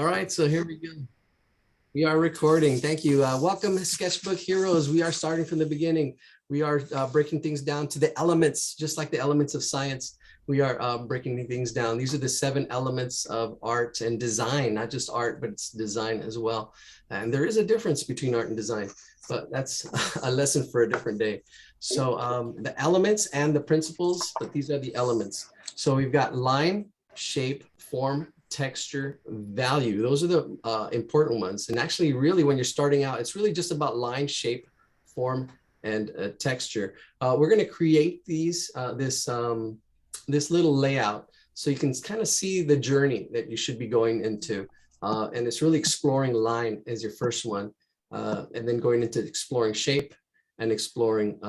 All right, so here we go. We are recording. Thank you. Welcome, Sketchbook Heroes. We are starting from the beginning. We are breaking things down to the elements, just like the elements of science. We are breaking things down. These are the 7 elements of art and design, not just art, but it's design as well. And there is a difference between art and design, but that's a lesson for a different day. So the elements and the principles, but these are the elements. So we've got line, shape, form, texture, value. Those are the important ones. And actually, really, when you're starting out, it's really just about line, shape, form, and texture. We're going to create this little layout so you can kind of see the journey that you should be going into. And it's really exploring line as your first one, and then going into exploring shape and exploring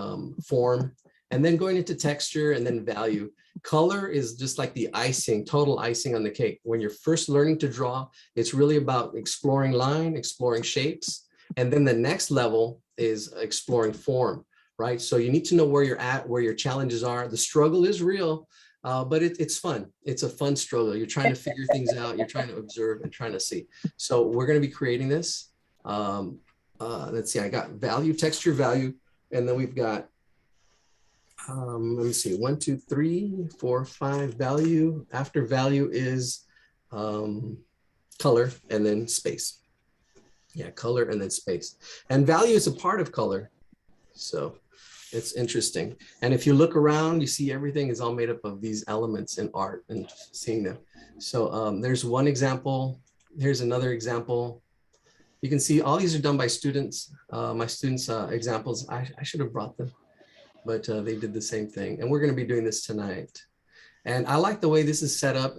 form, and then going into texture and then value. Color is just like the icing, total icing on the cake. When you're first learning to draw, it's really about exploring line, exploring shapes. And then the next level is exploring form, right? So you need to know where you're at, where your challenges are. The struggle is real, but it's fun. It's a fun struggle. You're trying to figure things out. You're trying to observe and trying to see. So we're going to be creating this. Let's see, I got value, texture, value, and then we've got let me see, 1, 2, 3, 4, 5, value. After value is color and then space. Yeah, color and then space. And value is a part of color. So it's interesting. And if you look around, you see everything is all made up of these elements in art and seeing them. So there's one example. Here's another example. You can see all these are done by students. My students' examples, I should have brought them, but they did the same thing. And we're going to be doing this tonight. And I like the way this is set up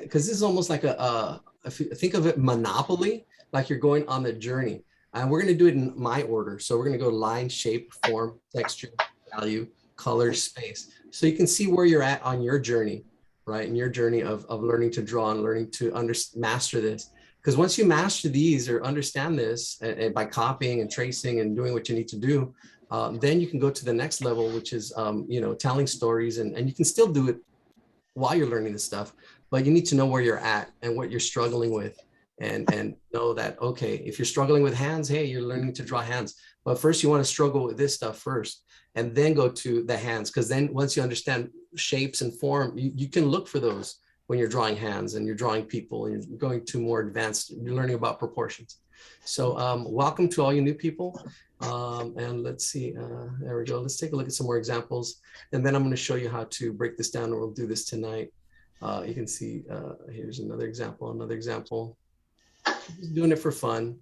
because this is almost like think of it Monopoly, like you're going on the journey. And we're going to do it in my order. So we're going to go line, shape, form, texture, value, color, space. So you can see where you're at on your journey, right? In your journey of learning to draw and learning to master this. Because once you master these or understand this and by copying and tracing and doing what you need to do, then you can go to the next level, which is, telling stories, and you can still do it while you're learning this stuff, but you need to know where you're at and what you're struggling with, and know that, okay, if you're struggling with hands, hey, you're learning to draw hands, but first you want to struggle with this stuff first, and then go to the hands, because then once you understand shapes and form, you can look for those when you're drawing hands and you're drawing people and you're going to more advanced, you're learning about proportions. So welcome to all you new people. And let's see, there we go. Let's take a look at some more examples. And then I'm going to show you how to break this down, and we'll do this tonight. You can see, here's another example, Just doing it for fun.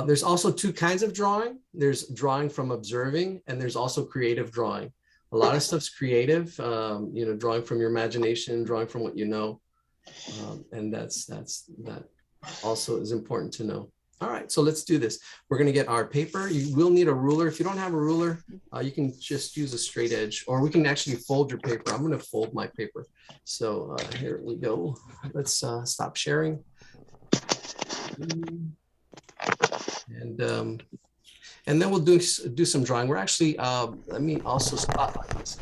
There's also 2 kinds of drawing. There's drawing from observing, and there's also creative drawing. A lot of stuff's creative, drawing from your imagination, drawing from what you know. And that also is important to know. All right, so let's do this. We're going to get our paper. You will need a ruler. If you don't have a ruler, you can just use a straight edge, or we can actually fold your paper. I'm going to fold my paper. So here we go. Let's stop sharing. And then we'll do some drawing. We're actually, let me also spotlight this.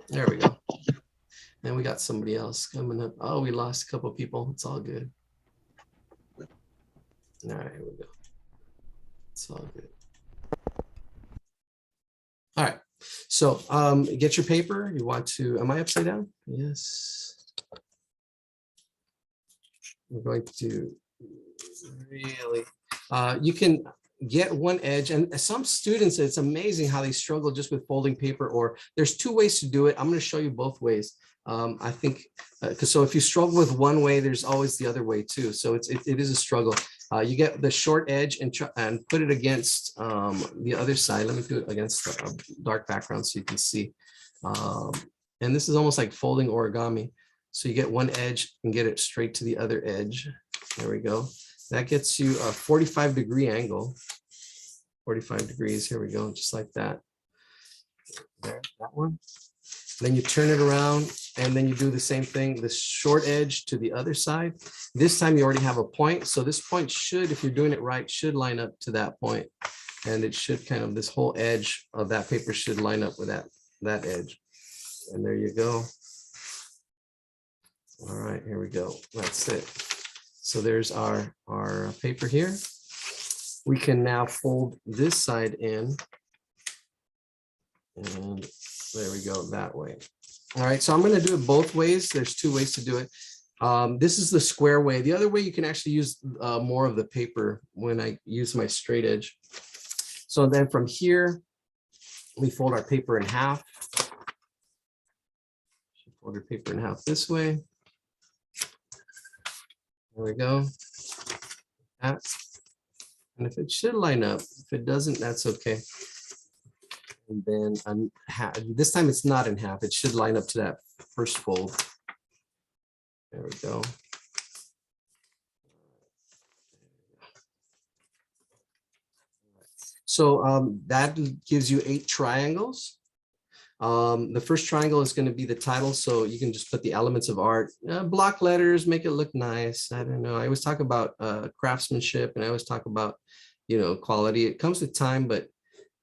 There we go. And we got somebody else coming up. Oh, we lost a couple of people. It's all good. All right, here we go. It's all good. All right. So get your paper. You want to, am I upside down? Yes. We're going to really, you can get one edge, and some students, it's amazing how they struggle just with folding paper, or there's 2 ways to do it. I'm going to show you both ways. I think, so if you struggle with one way, there's always the other way too. So it is a struggle. You get the short edge and put it against the other side. Let me do it against a dark background so you can see. And this is almost like folding origami. So you get one edge and get it straight to the other edge. There we go. That gets you a 45-degree angle. 45 degrees. Here we go. Just like that. There, that one. Then you turn it around, and then you do the same thing, the short edge to the other side. This time you already have a point. So this point should, if you're doing it right, should line up to that point. And it should kind of, this whole edge of that paper should line up with that edge. And there you go. here we go. That's it. So there's our paper here. We can now fold this side in. And there we go, that way. All right, so I'm going to do it both ways. There's two ways to do it. This is the square way. The other way, you can actually use more of the paper when I use my straight edge. So then from here, we fold our paper in half. Fold your paper in half this way. There we go. That. And if it should line up, if it doesn't, that's okay. And then this time it's not in half. It should line up to that first fold. There we go. So that gives you 8 triangles. The first triangle is going to be the title, so you can just put the elements of art, block letters, make it look nice. I don't know. I always talk about craftsmanship, and I always talk about, quality. It comes with time, but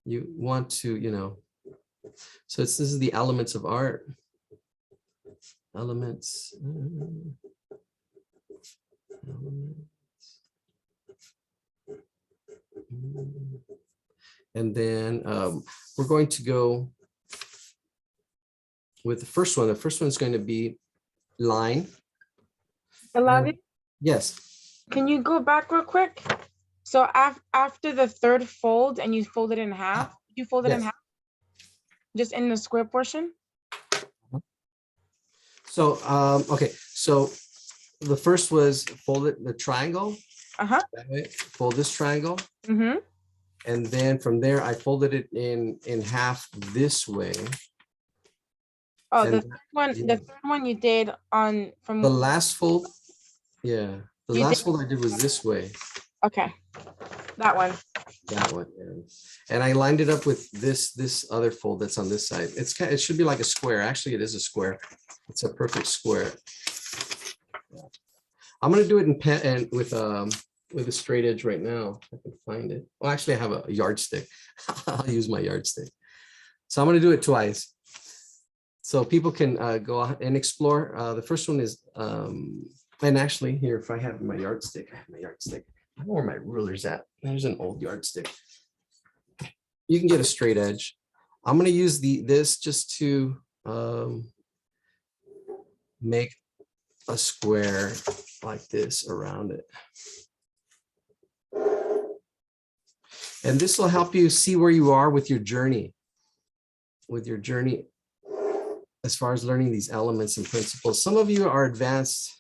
you want to, so this is the elements of art. Elements. And then we're going to go with the first one. The first one is going to be line. Eladio, Yes. can you go back real quick? So after the third fold and you fold it in half, you fold it in Yes. half, just in the square portion? So, okay. So the first was fold it, the triangle. Uh-huh. That way, fold this triangle. Mm-hmm. And then from there, I folded it in half this way. Oh, And the third one, yeah. the third one you did on from The last fold, yeah. The You last did- fold I did was this way. okay. That one. That one, yeah. And I lined it up with this other fold that's on this side. It should be like a square. Actually, it is a square. It's a perfect square. Yeah. I'm gonna do it in pen and with a straight edge right now. If I can find it. Well, actually, I have a yardstick. I'll use my yardstick. So I'm gonna do it twice, so people can go out and explore. The first one is, and actually here, if I have my yardstick, I have my yardstick. I don't know where my ruler's at. There's an old yardstick. You can get a straight edge. I'm going to use this just to make a square like this around it. And this will help you see where you are with your journey. As far as learning these elements and principles. Some of you are advanced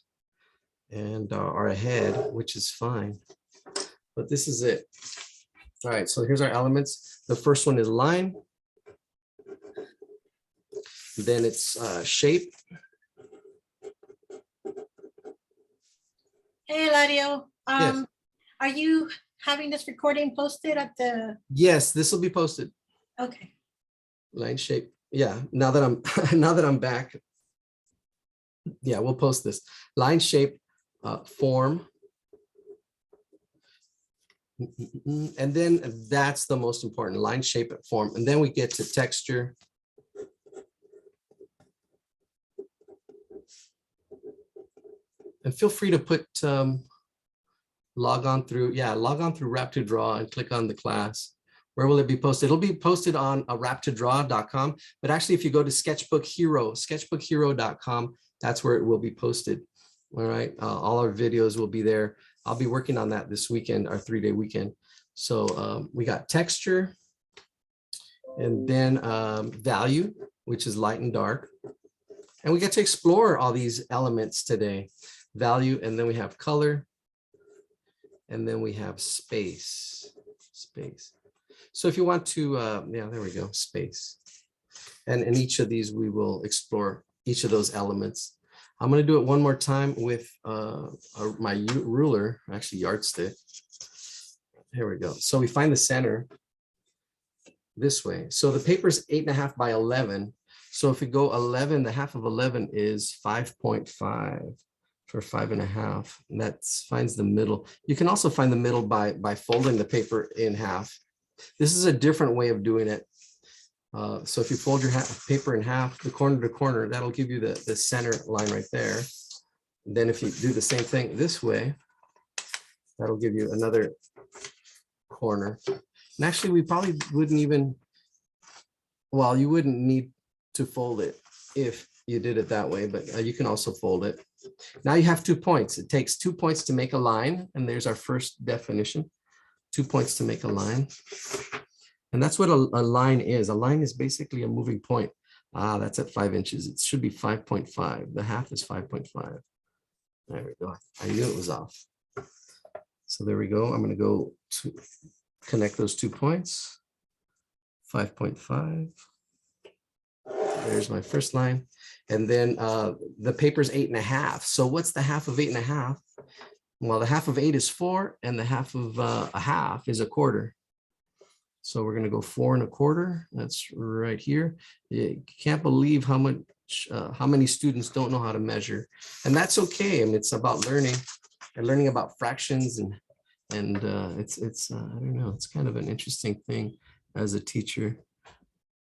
and are ahead, which is fine. But this is it. All right, so here's our elements. The first one is line. Then it's shape. Hey, Eladio, Yes. are you having this recording posted at the, Yes, this will be posted. okay. Line shape. Yeah, now that I'm back. Yeah, we'll post this. Line shape, form. And then that's the most important, line shape and form. And then we get to texture. And feel free to put log on through Wrap2Draw and click on the class. Where will it be posted? It'll be posted on wrap2draw.com. But actually, if you go to sketchbookhero.com, that's where it will be posted. All right, all our videos will be there. I'll be working on that this weekend, our 3-day weekend. So we got texture, and then value, which is light and dark. And we get to explore all these elements today. Value, and then we have color, and then we have space. So if you want to, yeah, there we go, space. And in each of these, we will explore each of those elements. I'm going to do it one more time with my ruler, actually yardstick. Here we go. So we find the center this way. So the paper is 8.5 by 11. So if we go 11, the half of 11 is 5.5 for 5.5. And that finds the middle. You can also find the middle by folding the paper in half. This is a different way of doing it. So if you fold your paper in half, the corner to corner, that'll give you the center line right there. Then if you do the same thing this way, that'll give you another corner. And actually, we probably wouldn't even, well, you wouldn't need to fold it if you did it that way, but you can also fold it. Now you have 2 points. It takes 2 points to make a line. And there's our first definition, 2 points to make a line. And that's what a line is. A line is basically a moving point. Ah, that's at 5 inches. It should be 5.5. The half is 5.5. There we go. I knew it was off. So there we go. I'm going to go to connect those 2 points. 5.5. There's my first line. And then the paper's 8.5. So what's the half of 8.5? Well, the half of 8 is 4, and the half of a half is a quarter. So we're going to go 4 1/4. That's right here. You can't believe how many students don't know how to measure, and that's okay. I mean, it's about learning and learning about fractions, and it's I don't know. It's kind of an interesting thing as a teacher,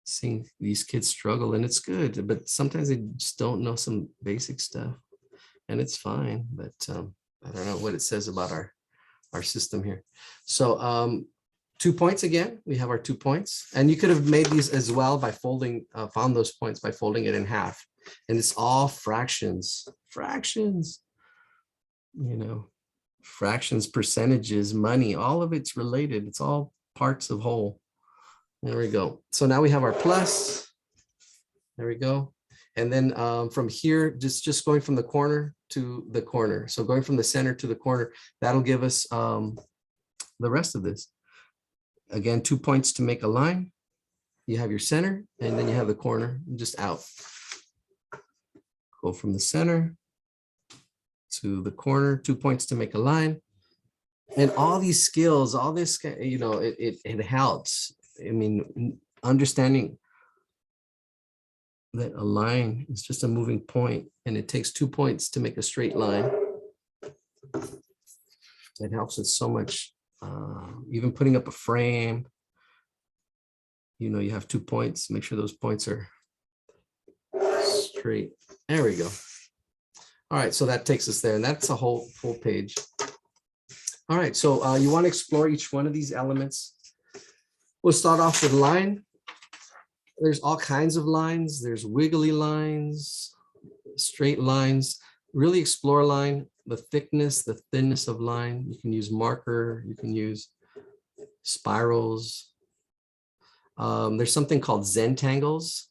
seeing these kids struggle, and it's good. But sometimes they just don't know some basic stuff, and it's fine. But I don't know what it says about our system here. So 2 points again. We have our 2 points, and you could have made these as well by folding, found those points by folding it in half. And it's all fractions, you know, fractions, percentages, money, all of it's related. It's all parts of whole. There we go. So now we have our plus. There we go. And then from here, just going from the corner to the corner. So going from the center to the corner, that'll give us the rest of this. Again, 2 points to make a line. You have your center, and then you have the corner just out. Go from the center to the corner, 2 points to make a line. And all these skills, all this, you know, it helps. I mean, understanding that a line is just a moving point, and it takes 2 points to make a straight line. It helps us so much. Even putting up a frame, you know, you have 2 points. Make sure those points are straight. There we go. All right, so that takes us there, and that's a whole full page. All right, so you want to explore each one of these elements. We'll start off with line. There's all kinds of lines. There's wiggly lines, straight lines. Really explore line, the thickness, the thinness of line. You can use marker. You can use spirals. There's something called Zentangles,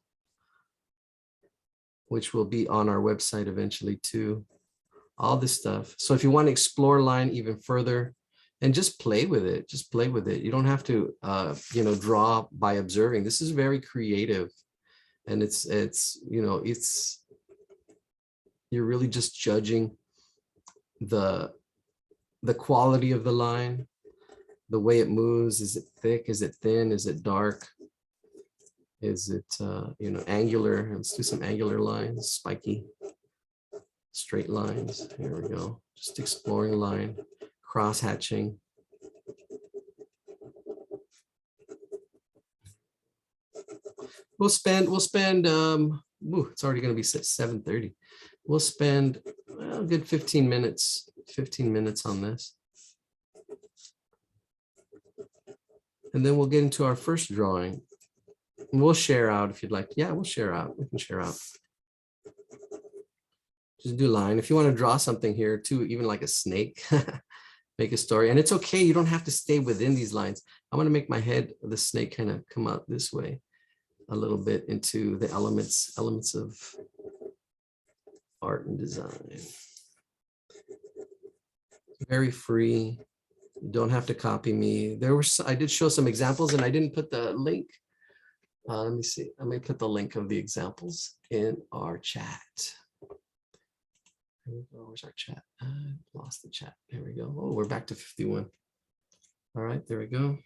which will be on our website eventually too. All this stuff. So if you want to explore line even further, and just play with it, just play with it. You don't have to, you know, draw by observing. This is very creative, and it's you know, you're really just judging the quality of the line, the way it moves. Is it thick? Is it thin? Is it dark? Is it, you know, angular? Let's do some angular lines, spiky, straight lines. Here we go. Just exploring line, cross hatching. We'll spend, it's already going to be 7:30. We'll spend a good 15 minutes on this. And then we'll get into our first drawing. And we'll share out if you'd like. Yeah, we'll share out. We can share out. Just do line. If you want to draw something here too, even like a snake, make a story. And it's okay. You don't have to stay within these lines. I want to make my head of the snake kind of come out this way a little bit into the elements of art and design. Very free. You don't have to copy me. I did show some examples, and I didn't put the link. Let me see. I may put the link of the examples in our chat. Where's our chat? I lost the chat. There we go. Oh, we're back to 51. All right, there we go.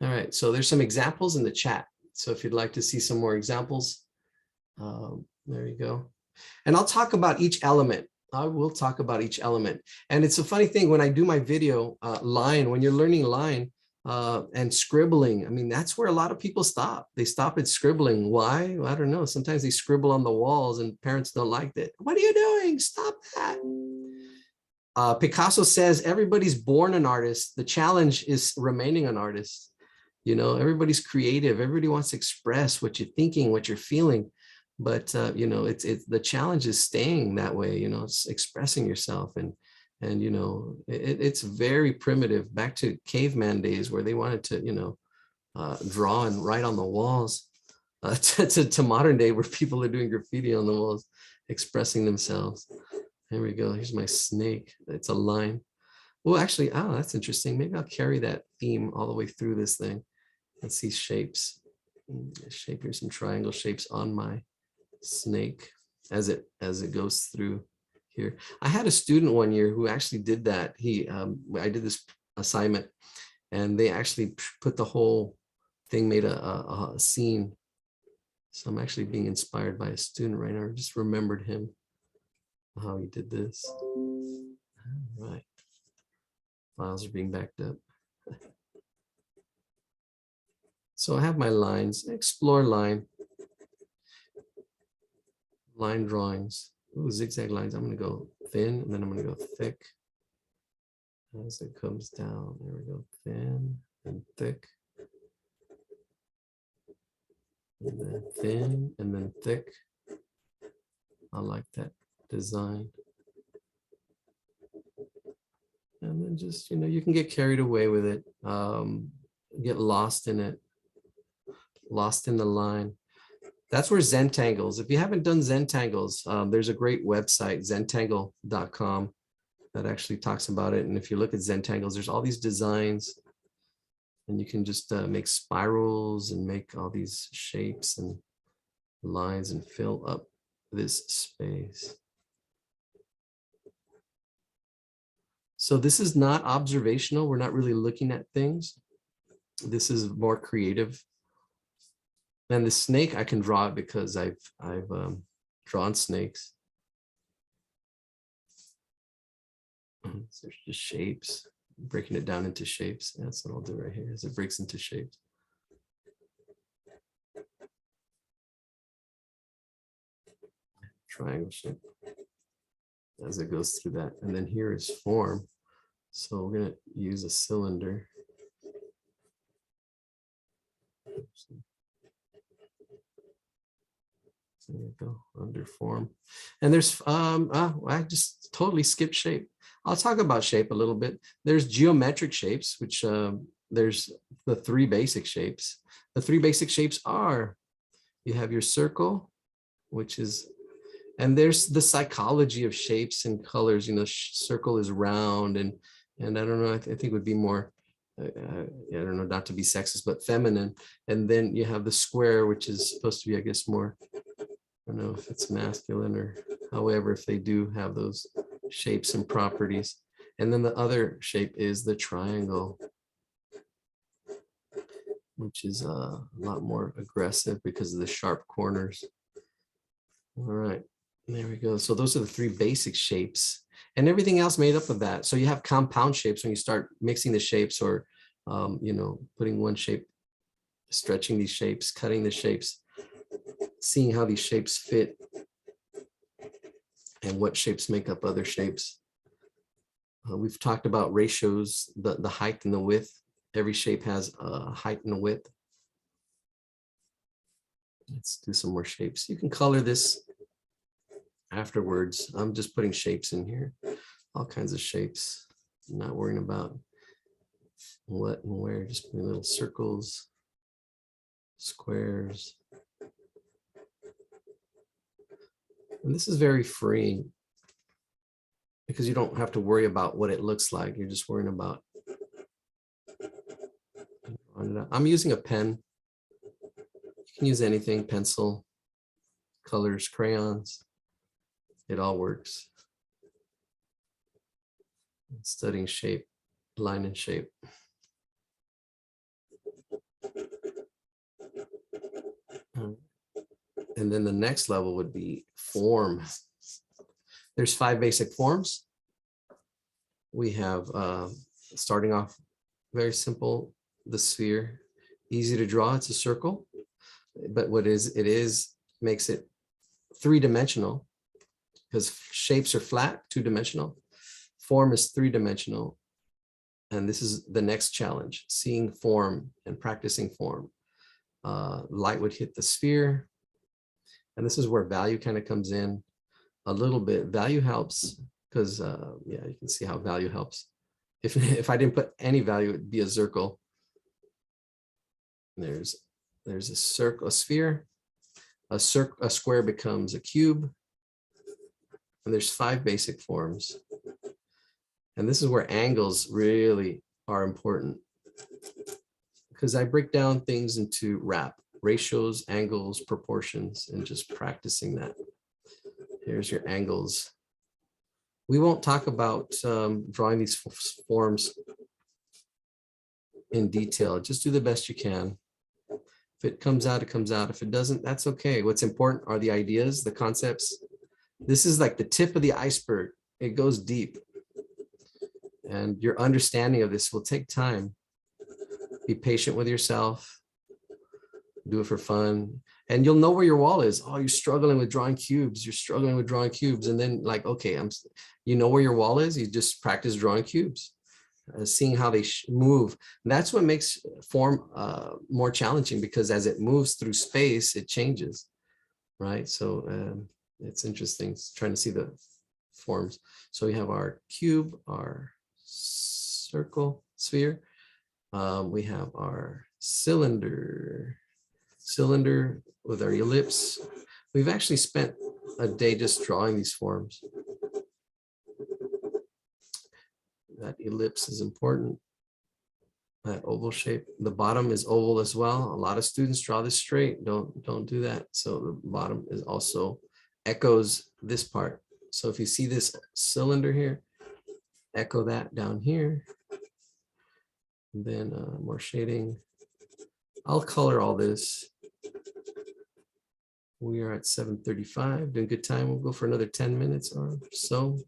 All right, so there's some examples in the chat. So if you'd like to see some more examples, there you go. And I'll talk about each element. I will talk about each element. And it's a funny thing when I do my video line, when you're learning line, and scribbling. I mean, that's where a lot of people stop. They stop at scribbling. Why? Well, I don't know. Sometimes they scribble on the walls and parents don't like that. What are you doing? Stop that. Picasso says everybody's born an artist. The challenge is remaining an artist. You know, everybody's creative. Everybody wants to express what you're thinking, what you're feeling. But, you know, it's the challenge is staying that way, you know, it's expressing yourself. And, you know, it's very primitive, back to caveman days where they wanted to, you know, draw and write on the walls, to modern day where people are doing graffiti on the walls, expressing themselves. There we go. Here's my snake. It's a line. Well, actually, oh, that's interesting. Maybe I'll carry that theme all the way through this thing. Let's see shapes. Here's some triangle shapes on my snake as it goes through here. I had a student one year who actually did that. I did this assignment and they actually put the whole thing, made a scene. So I'm actually being inspired by a student right now. I just remembered him, how he did this. All right. Files are being backed up. So I have my lines, explore line drawings. Ooh, zigzag lines. I'm going to go thin and then I'm going to go thick as it comes down. There we go, thin and thick. And then thin and then thick. I like that design. And then just, you know, you can get carried away with it, get lost in it, lost in the line. That's where Zentangles. If you haven't done Zentangles, there's a great website, zentangle.com, that actually talks about it. And if you look at Zentangles, there's all these designs and you can just make spirals and make all these shapes and lines and fill up this space. So this is not observational. We're not really looking at things. This is more creative. And the snake, I can draw it because I've drawn snakes. There's just shapes, breaking it down into shapes. That's what I'll do right here, as it breaks into shapes. Triangle shape as it goes through that. And then here is form. So we're going to use a cylinder. There we go, under form. And there's, I just totally skipped shape. I'll talk about shape a little bit. There's geometric shapes, which there's the three basic shapes. The three basic shapes are, you have your circle, which is, and there's the psychology of shapes and colors. You know, circle is round and I don't know, I think it would be more, I don't know, not to be sexist, but feminine. And then you have the square, which is supposed to be, I guess, more, I don't know if it's masculine or however, if they do have those shapes and properties. And then the other shape is the triangle, which is a lot more aggressive because of the sharp corners. All right, there we go. So those are the three basic shapes and everything else made up of that. So you have compound shapes when you start mixing the shapes or, you know, putting one shape, stretching these shapes, cutting the shapes, seeing how these shapes fit and what shapes make up other shapes. We've talked about ratios, the height and the width. Every shape has a height and a width. Let's do some more shapes. You can color this afterwards. I'm just putting shapes in here, all kinds of shapes. I'm not worrying about what and where, just putting little circles, squares. And this is very freeing because you don't have to worry about what it looks like. You're just worrying about. I'm using a pen. You can use anything, pencil, colors, crayons. It all works. Studying shape, line and shape. And then the next level would be form. There's 5 basic forms. We have, starting off very simple, the sphere. Easy to draw, it's a circle, but what makes it three-dimensional, because shapes are flat, two-dimensional. Form is three-dimensional. And this is the next challenge, seeing form and practicing form. Light would hit the sphere. And this is where value kind of comes in a little bit. Value helps because, yeah, you can see how value helps. If I didn't put any value, it'd be a circle. There's a circle, a sphere. A square becomes a cube. And there's 5 basic forms. And this is where angles really are important, because I break down things into ratios, angles, proportions, and just practicing that. Here's your angles. We won't talk about drawing these forms in detail. Just do the best you can. If it comes out, it comes out. If it doesn't, that's okay. What's important are the ideas, the concepts. This is like the tip of the iceberg. It goes deep. And your understanding of this will take time. Be patient with yourself. Do it for fun. And you'll know where your wall is. Oh, you're struggling with drawing cubes. You're struggling with drawing cubes. And then like, okay, you know where your wall is. You just practice drawing cubes, seeing how they move. And that's what makes form more challenging, because as it moves through space, it changes, right? So it's interesting trying to see the forms. So we have our cube, our circle, sphere. We have our cylinder with our ellipse. We've actually spent a day just drawing these forms. That ellipse is important. That oval shape. The bottom is oval as well. A lot of students draw this straight. Don't do that. So the bottom is also echoes this part. So if you see this cylinder here, echo that down here. And then more shading. I'll color all this. We are at 7:35, doing good time. We'll go for another 10 minutes or so.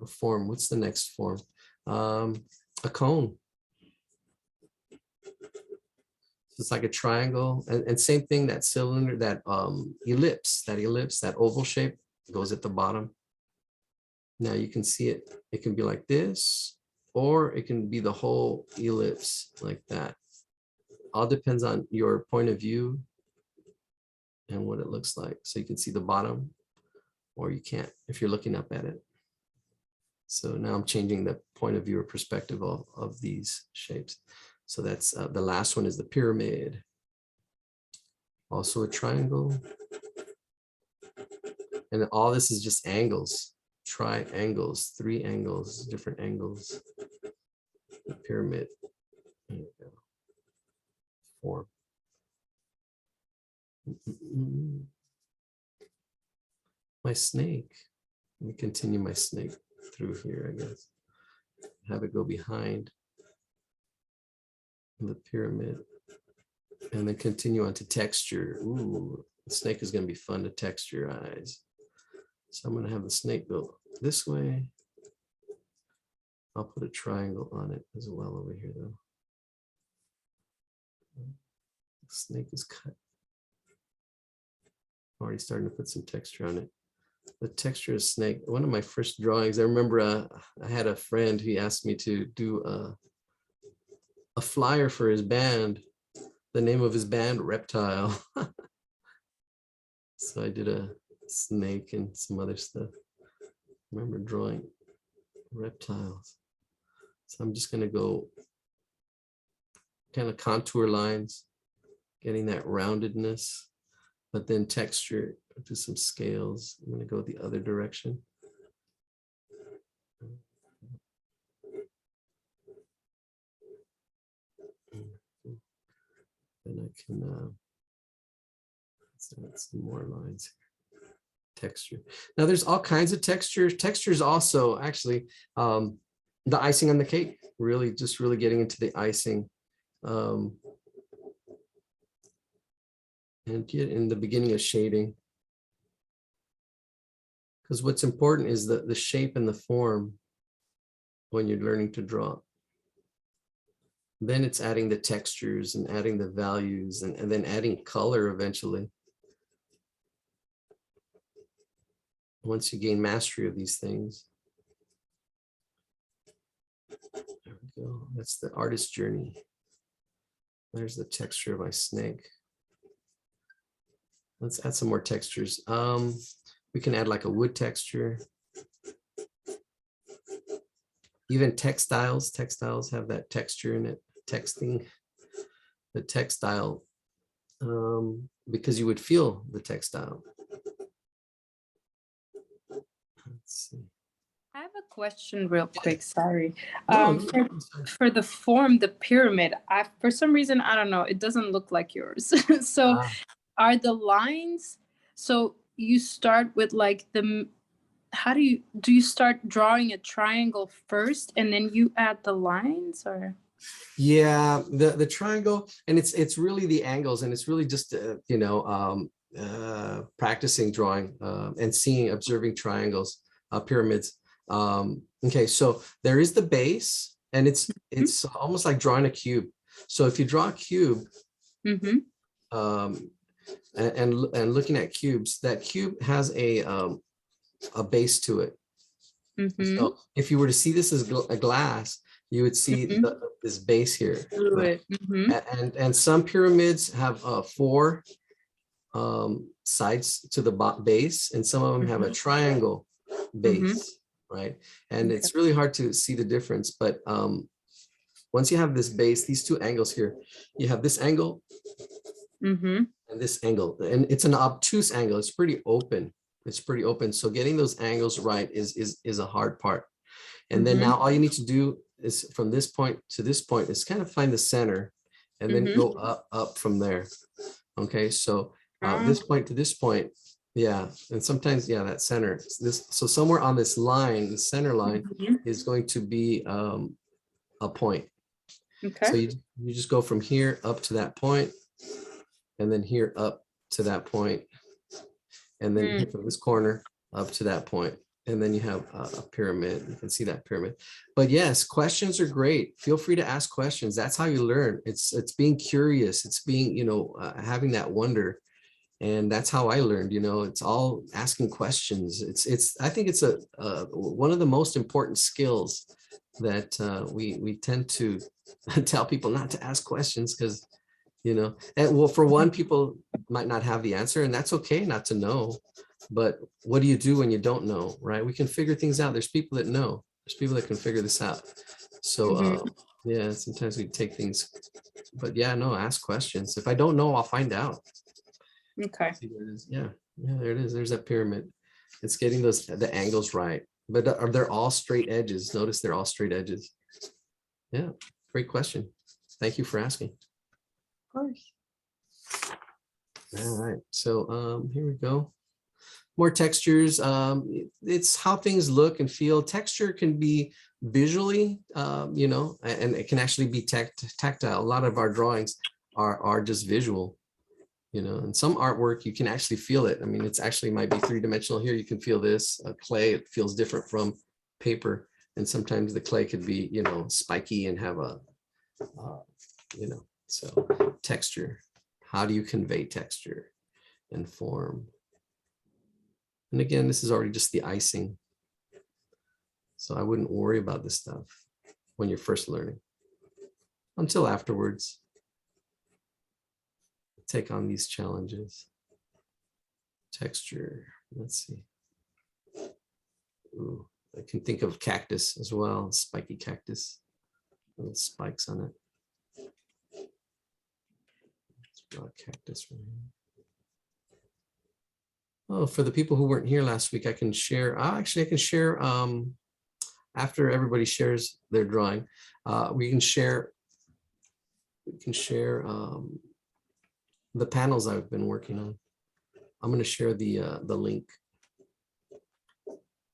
A form, what's the next form? A cone. It's like a triangle, and same thing, that cylinder, that ellipse, that oval shape goes at the bottom. Now you can see it. It can be like this, or it can be the whole ellipse like that. All depends on your point of view and what it looks like. So you can see the bottom, or you can't if you're looking up at it. So now I'm changing the point of view or perspective of these shapes. So that's the last one is the pyramid. Also a triangle. And all this is just angles, triangles, 3 angles, different angles. The pyramid. There you go. Form. My snake. Let me continue my snake through here, I guess. Have it go behind the pyramid. And then continue on to texture. Ooh, the snake is going to be fun to texture eyes. So I'm going to have the snake go this way. I'll put a triangle on it as well over here, though. The snake is cut. Already starting to put some texture on it. The texture of snake, one of my first drawings, I remember I had a friend, he asked me to do a flyer for his band. The name of his band, Reptile. So I did a snake and some other stuff. I remember drawing reptiles. So I'm just going to go kind of contour lines, getting that roundedness, but then texture, do some scales. I'm going to go the other direction. And I can add some more lines here. Texture. Now there's all kinds of textures. Textures also actually the icing on the cake, really getting into the icing. And get in the beginning of shading. Because what's important is the shape and the form. when you're learning to draw. Then it's adding the textures and adding the values and then adding color eventually. Once you gain mastery of these things. There we go. That's the artist journey. There's the texture of my snake. Let's add some more textures. We can add like a wood texture. Even textiles have that texture in it. Texting, the textile, because you would feel the textile. Let's see. I have a question real quick, sorry. No, For the form, the pyramid, for some reason, I don't know, it doesn't look like yours. So are the lines, so you start with like how do you start drawing a triangle first and then you add the lines, or? Yeah, the triangle, and it's really the angles, and it's really just practicing drawing and observing triangles, pyramids. Okay, so there is the base, and it's almost like drawing a cube. So if you draw a cube, and looking at cubes, that cube has a base to it. So if you were to see this as a glass, you would see this base here. Right? And some pyramids have 4 sides to the base, and some of them have a triangle base, right? And it's really hard to see the difference, but once you have this base, these 2 angles here, you have this angle and this angle, and it's an obtuse angle. It's pretty open. It's pretty open. So getting those angles right is a hard part. And then now all you need to do is from this point to this point is kind of find the center and then go up from there. Okay, so this point to this point, yeah, and sometimes, yeah, that center, so somewhere on this line, the center line is going to be a point. Okay. So you just go from here up to that point, and then here up to that point, and then here from this corner up to that point. And then you have a pyramid. You can see that pyramid. But yes, questions are great. Feel free to ask questions. That's how you learn. It's being curious. It's being, having that wonder. And that's how I learned, it's all asking questions. I think it's one of the most important skills that we tend to tell people not to ask questions because, and well, for one, people might not have the answer, and that's okay not to know. But what do you do when you don't know, right? We can figure things out. There's people that know. There's people that can figure this out. So yeah, sometimes we take things, but yeah, no, ask questions. If I don't know, I'll find out. Okay. Yeah, there it is. There's that pyramid. It's getting the angles right. But they're all straight edges. Notice they're all straight edges. Yeah, great question. Thank you for asking. Of course. All right, so here we go. More textures. It's how things look and feel. Texture can be visually, and it can actually be tactile. A lot of our drawings are just visual, and some artwork you can actually feel it. I mean, it's actually might be 3-dimensional here. You can feel this clay. It feels different from paper, and sometimes the clay could be, spiky and have a, so texture. How do you convey texture and form? And again, this is already just the icing. So I wouldn't worry about this stuff when you're first learning until afterwards. Take on these challenges. Texture, let's see. Ooh, I can think of cactus as well, spiky cactus, little spikes on it. Let's draw a cactus right here. Oh, for the people who weren't here last week, I can share. Actually, I can share after everybody shares their drawing. We can share. The panels I've been working on. I'm going to share the link.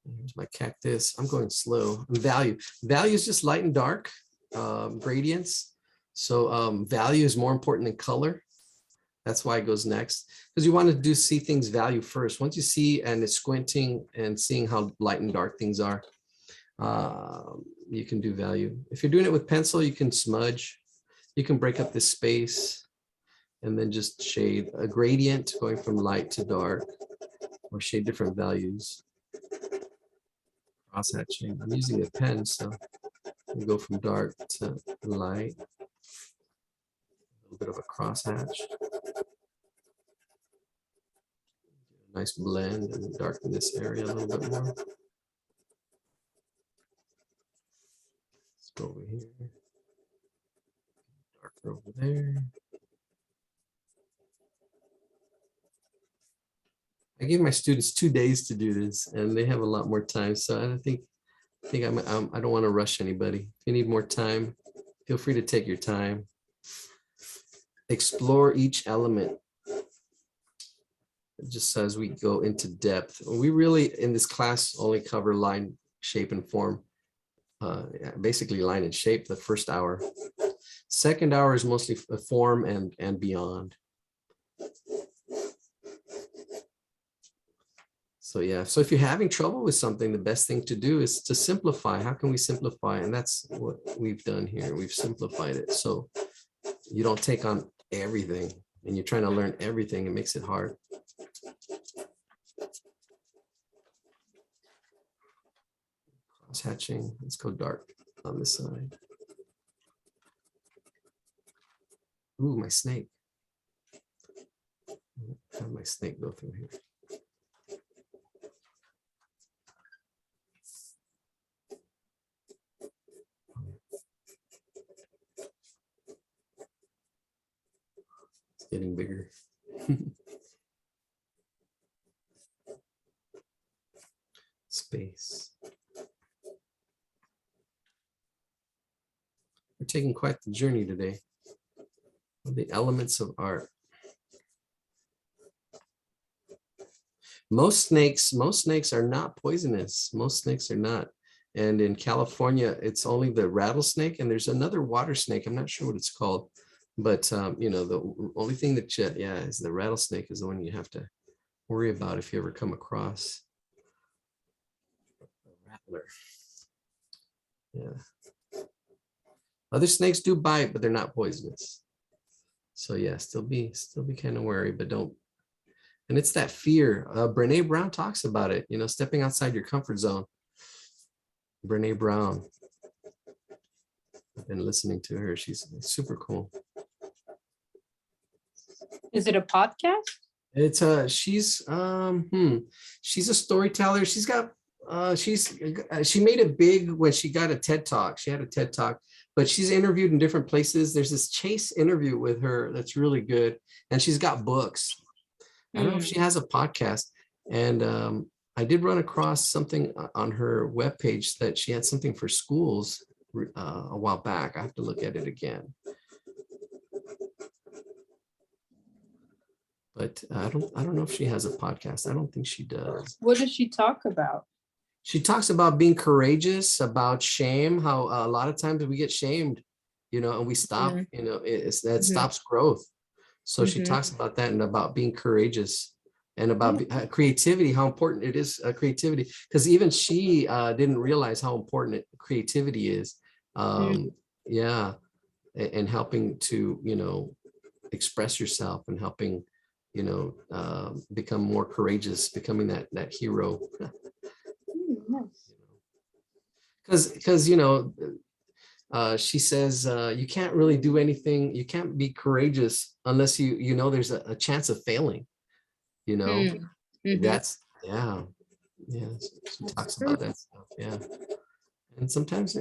Here's my cactus. I'm going slow. Value is just light and dark gradients. So value is more important than color. That's why it goes next, because you want to see things value first. Once you see and it's squinting and seeing how light and dark things are, you can do value. If you're doing it with pencil, you can smudge. You can break up this space and then just shade a gradient going from light to dark, or shade different values. Cross hatching. I'm using a pen, so we go from dark to light. A little bit of a cross hatch. Nice blend and darken this area a little bit more. Let's go over here. Darker over there. I give my students 2 days to do this, and they have a lot more time. So I think I don't want to rush anybody. If you need more time, feel free to take your time. Explore each element. Just as we go into depth, we really in this class only cover line, shape, and form. Basically line and shape the first hour. Second hour is mostly form and beyond. So yeah, so if you're having trouble with something, the best thing to do is to simplify. How can we simplify? And that's what we've done here. We've simplified it. So you don't take on everything and you're trying to learn everything. It makes it hard. Cross hatching. Let's go dark on this side. Ooh, my snake. Have my snake go through here. It's getting bigger. Space. We're taking quite the journey today. The elements of art. Most snakes are not poisonous. Most snakes are not. And in California, it's only the rattlesnake, and there's another water snake. I'm not sure what it's called, but you know, the only thing that is the rattlesnake is the one you have to worry about if you ever come across a rattler. Yeah. Other snakes do bite, but they're not poisonous. So yeah, still be kind of wary, but don't. And it's that fear. Brene Brown talks about it, you know, stepping outside your comfort zone. Brene Brown. I've been listening to her. She's super cool. Is it a podcast? It's she's a storyteller. She's got she made it big when she got a TED Talk. She had a TED Talk, but she's interviewed in different places. There's this Chase interview with her that's really good, and she's got books. I don't know if she has a podcast, and I did run across something on her webpage that she had something for schools a while back. I have to look at it again. But I don't know if she has a podcast. I don't think she does. What does she talk about? She talks about being courageous, about shame, how a lot of times we get shamed, you know, and we stop, you know, that stops growth. So she talks about that and about being courageous and about creativity, how important it is, creativity, because even she didn't realize how important creativity is. Yeah. And helping to, you know, express yourself and helping, you know, become more courageous, becoming that hero. Because, you know, she says you can't really do anything. You can't be courageous unless you know there's a chance of failing. You know, that's yeah. She talks about that stuff. Yeah, and sometimes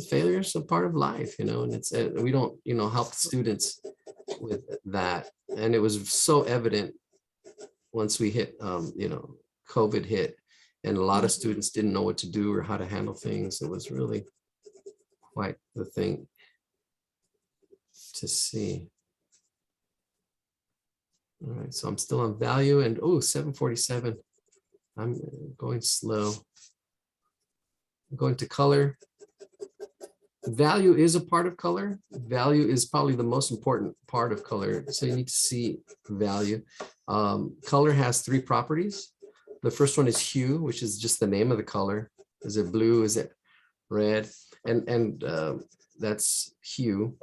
failure is a part of life. You know, and it's we don't help students with that. And it was so evident once we hit COVID hit, and a lot of students didn't know what to do or how to handle things. It was really quite the thing to see. All right, so I'm still on value, and 747. I'm going slow. I'm going to color. Value is a part of color. Value is probably the most important part of color. So you need to see value. Color has 3 properties. The first one is hue, which is just the name of the color. Is it blue? Is it red? and that's hue.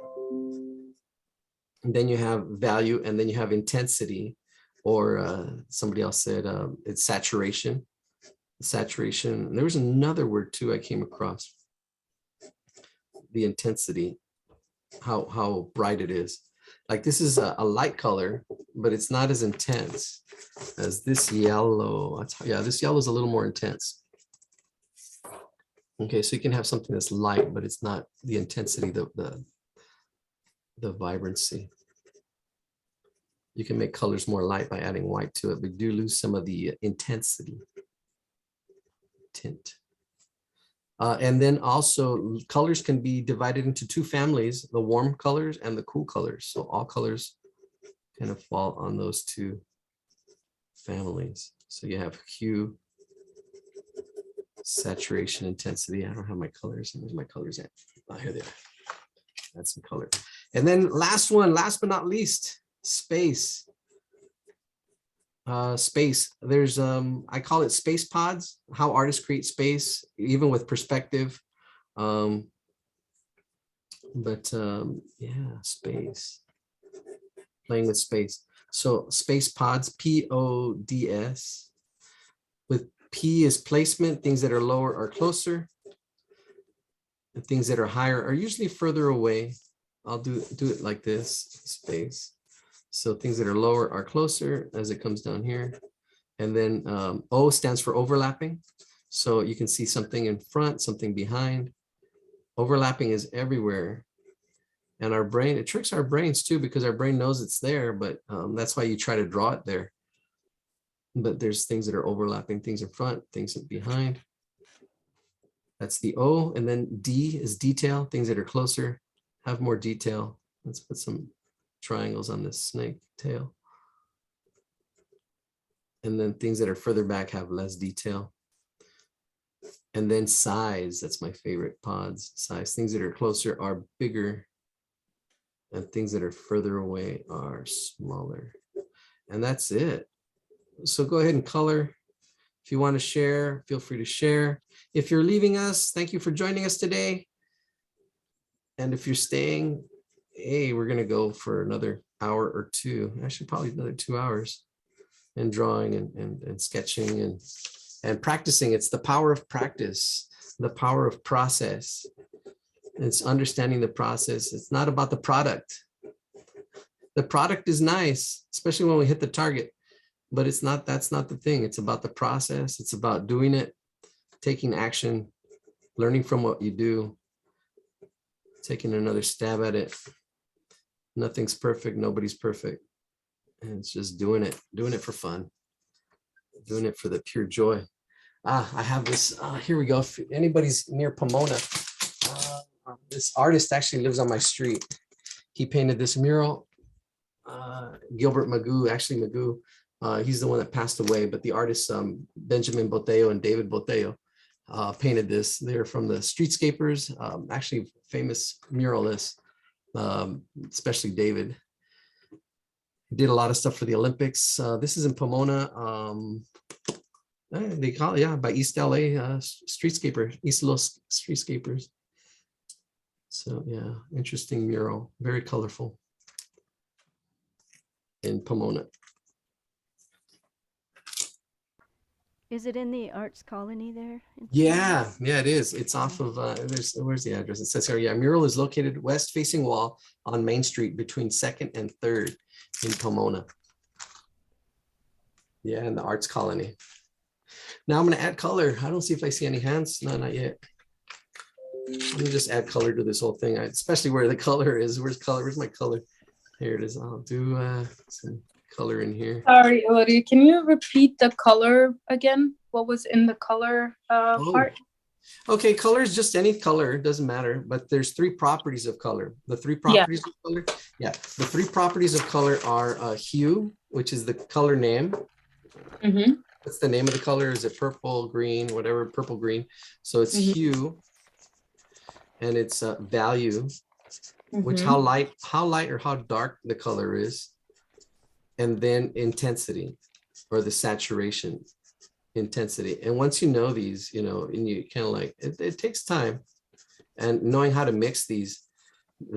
And then you have value, and then you have intensity, or somebody else said it's saturation. Saturation. There was another word too I came across. The intensity, how bright it is. Like this is a light color, but it's not as intense as this yellow. Yeah, this yellow is a little more intense. Okay, so you can have something that's light, but it's not the intensity, the vibrancy. You can make colors more light by adding white to it, but do lose some of the intensity. Tint. And then also colors can be divided into two families, the warm colors and the cool colors. So all colors kind of fall on those two families. So you have hue, saturation, intensity. I don't have my colors. Where's my colors at? Oh, here they are. Add some color. And then last one, last but not least, space. Space. There's I call it space pods, how artists create space, even with perspective. Yeah, space. Playing with space. So space pods, P-O-D-S. With P is placement, things that are lower are closer. And things that are higher are usually further away. I'll do it like this, space. So things that are lower are closer as it comes down here. And then O stands for overlapping. So you can see something in front, something behind. Overlapping is everywhere. And our brain, it tricks our brains too, because our brain knows it's there, but that's why you try to draw it there. But there's things that are overlapping, things in front, things behind. That's the O. And then D is detail, things that are closer, have more detail. Let's put some triangles on this snake tail. And then things that are further back have less detail. And then size, that's my favorite pods, size. Things that are closer are bigger, and things that are further away are smaller. And that's it. So go ahead and color. If you want to share, feel free to share. If you're leaving us, thank you for joining us today. And if you're staying, hey, we're going to go for another hour or two, actually probably another 2 hours, and drawing and sketching and practicing. It's the power of practice, the power of process. It's understanding the process. It's not about the product. The product is nice, especially when we hit the target, but it's not, that's not the thing. It's about the process. It's about doing it, taking action, learning from what you do, taking another stab at it. Nothing's perfect. Nobody's perfect. And it's just doing it for fun, doing it for the pure joy. I have this, here we go. If anybody's near Pomona, this artist actually lives on my street. He painted this mural, Gilbert Magoo, actually Magoo. He's the one that passed away, but the artists, Benjamin Botello and David Botello, painted this. They're from the Streetscapers, actually famous muralists, especially David. He did a lot of stuff for the Olympics. This is in Pomona. They call it, yeah, by East LA, Streetscaper, East Los Streetscapers. So yeah, interesting mural, very colorful in Pomona. Is it in the Arts Colony there? Yeah, it is. It's off of, where's the address? It says here, yeah, mural is located west facing wall on Main Street between 2nd and 3rd in Pomona. Yeah, in the Arts Colony. Now I'm going to add color. I don't see if I see any hands. No, not yet. Let me just add color to this whole thing, especially where the color is. Where's color? Where's my color? Here it is. I'll do some color in here. Sorry, Elodie, can you repeat the color again? What was in the color part? Okay, color is just any color, it doesn't matter, but there's 3 properties of color. The 3 properties of color, the 3 properties of color are hue, which is the color name. Mm-hmm. What's the name of the color? Is it purple, green, whatever, purple, green? So it's hue, and it's value, which how light or how dark the color is, and then intensity or the saturation intensity. And once you know these, you know, and you kind of like, it takes time. and knowing how to mix these.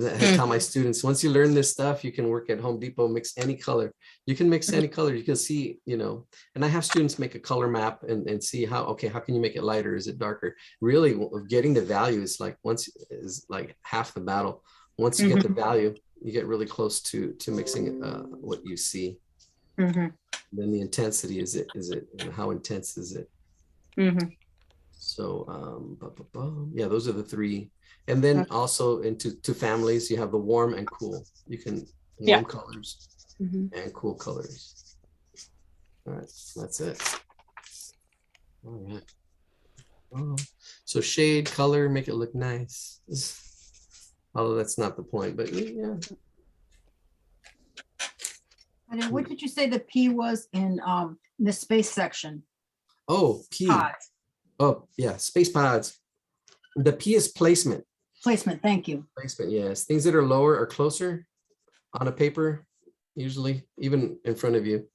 I tell my students, once you learn this stuff, you can work at Home Depot, mix any color. You can mix any color. You can see, and I have students make a color map and see how can you make it lighter? Is it darker? Really getting the value is like half the battle. Once you get the value, you get really close to mixing what you see. Then the intensity is it, how intense is it? So, yeah, those are the three. And then also into families, you have the warm and cool. You can warm colors and cool colors. All right, that's it. All right. Oh, so shade, color, make it look nice. Although that's not the point, but yeah. And then what did you say the P was in the space section? Oh, P. Pods. Oh, yeah, space pods. The P is placement. Placement, thank you. Placement, yes. Things that are lower or closer on a paper, usually, even in front of you.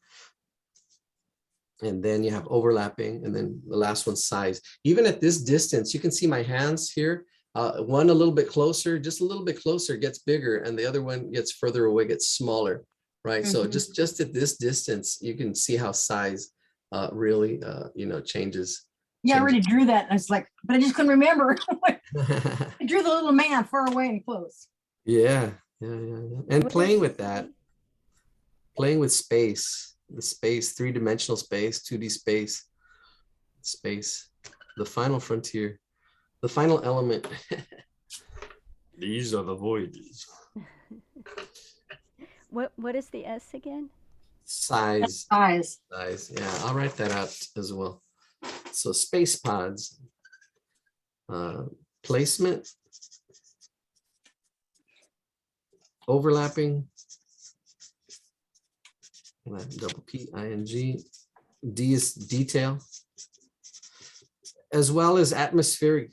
And then you have overlapping, and then the last one's size. Even at this distance, you can see my hands here. One a little bit closer, just a little bit closer, gets bigger, and the other one gets further away, gets smaller, right? So just at this distance, you can see how size really, changes. Yeah, I already drew that. And I was like, but I just couldn't remember. I drew the little man far away and close. Yeah. And playing with that, playing with space, the space, three-dimensional space, 2D space, the final frontier, the final element. These are the voids. What is the S again? Size. Eyes. Size. Yeah, I'll write that out as well. So space pods, placement, overlapping, double P-I-N-G, D is detail, as well as atmospheric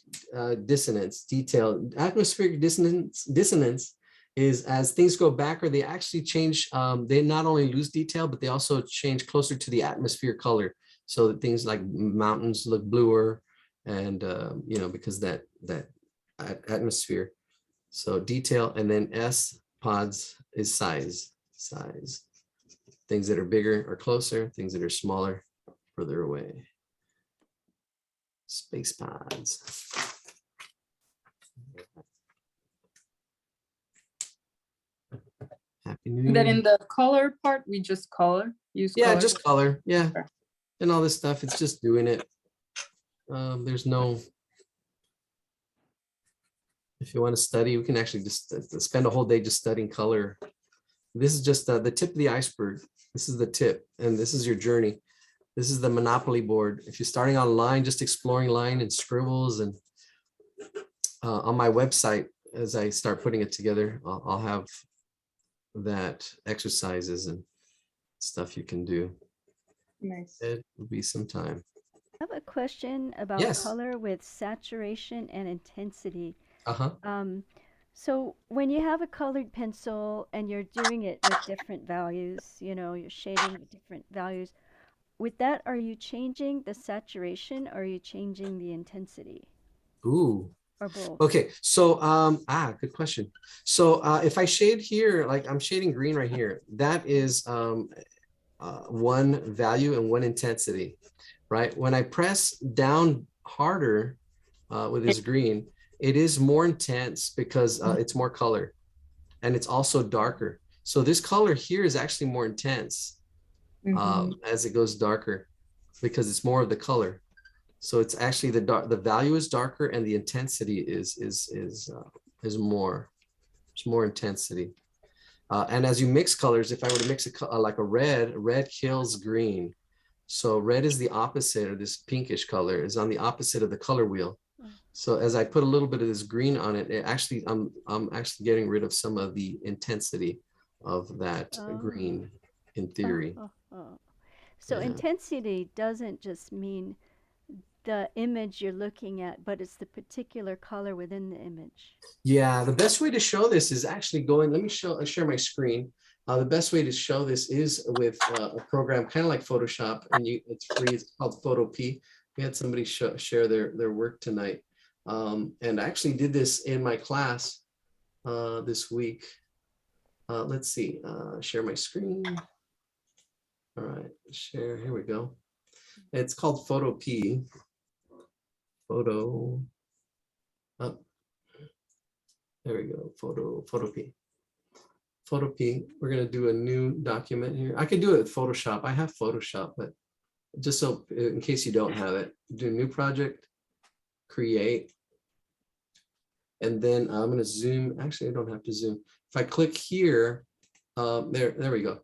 dissonance, detail. Atmospheric dissonance is as things go back, or they actually change, they not only lose detail, but they also change closer to the atmosphere color. So that things like mountains look bluer, and because that atmosphere. So detail, and then S pods is size. Things that are bigger or closer, things that are smaller, further away. Space pods. Happy New Year. Then in the color part, we just use color. Just color. Yeah. Okay. And all this stuff, it's just doing it. There's no, if you want to study, we can actually just spend a whole day just studying color. This is just the tip of the iceberg. This is the tip, and this is your journey. This is the Monopoly board. If you're starting on line, just exploring line and scribbles, and on my website, as I start putting it together, I'll have that exercises and stuff you can do. Nice. It will be some time. I have a question about Yes. color with saturation and intensity. Uh-huh. So when you have a colored pencil and you're doing it with different values, you're shading with different values, with that, are you changing the saturation or are you changing the intensity, Ooh. or both? Okay, so good question. So if I shade here, like I'm shading green right here, that is one value and one intensity, right? When I press down harder with this green, it is more intense because it's more color, and it's also darker. So this color here is actually more intense as it goes darker, because it's more of the color. So it's actually the value is darker, and the intensity is more. There's more intensity. And as you mix colors, if I were to mix like a red kills green. So red is the opposite, or this pinkish color is on the opposite of the color wheel. So as I put a little bit of this green on it, I'm actually getting rid of some of the intensity of that green, in theory. So Yeah. intensity doesn't just mean the image you're looking at, but it's the particular color within the image. Yeah, the best way to show this is actually going, let me share my screen. The best way to show this is with a program kind of like Photoshop, and it's free. It's called Photo P. We had somebody share their work tonight. And I actually did this in my class this week. Let's see, share my screen. All right, share, here we go. It's called Photopea. Photo, oh, there we go, Photopea. Photopea, we're gonna do a new document here. I could do it with Photoshop. I have Photoshop, but just so in case you don't have it, do a new project, create. And then I'm gonna zoom, actually I don't have to zoom. If I click here, there we go.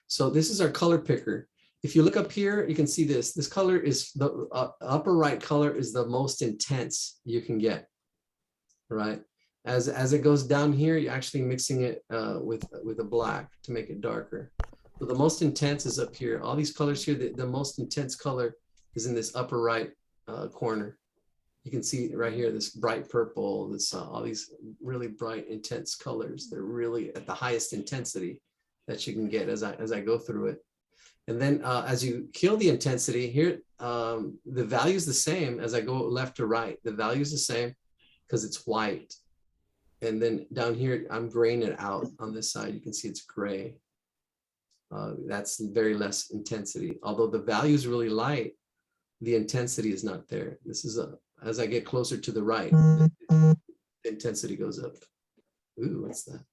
So this is our color picker. If you look up here, you can see this color is the upper right color is the most intense you can get, right? As it goes down here, you're actually mixing it with a black to make it darker. So the most intense is up here. All these colors here, the most intense color is in this upper right corner. You can see right here, this bright purple, this all these really bright, intense colors. They're really at the highest intensity that you can get as I go through it. And then as you kill the intensity here, the value is the same as I go left to right. The value is the same because it's white. And then down here, I'm graying it out on this side. You can see it's gray. That's very less intensity. Although the value is really light, the intensity is not there. This is as I get closer to the right, the intensity goes up. Ooh, what's that?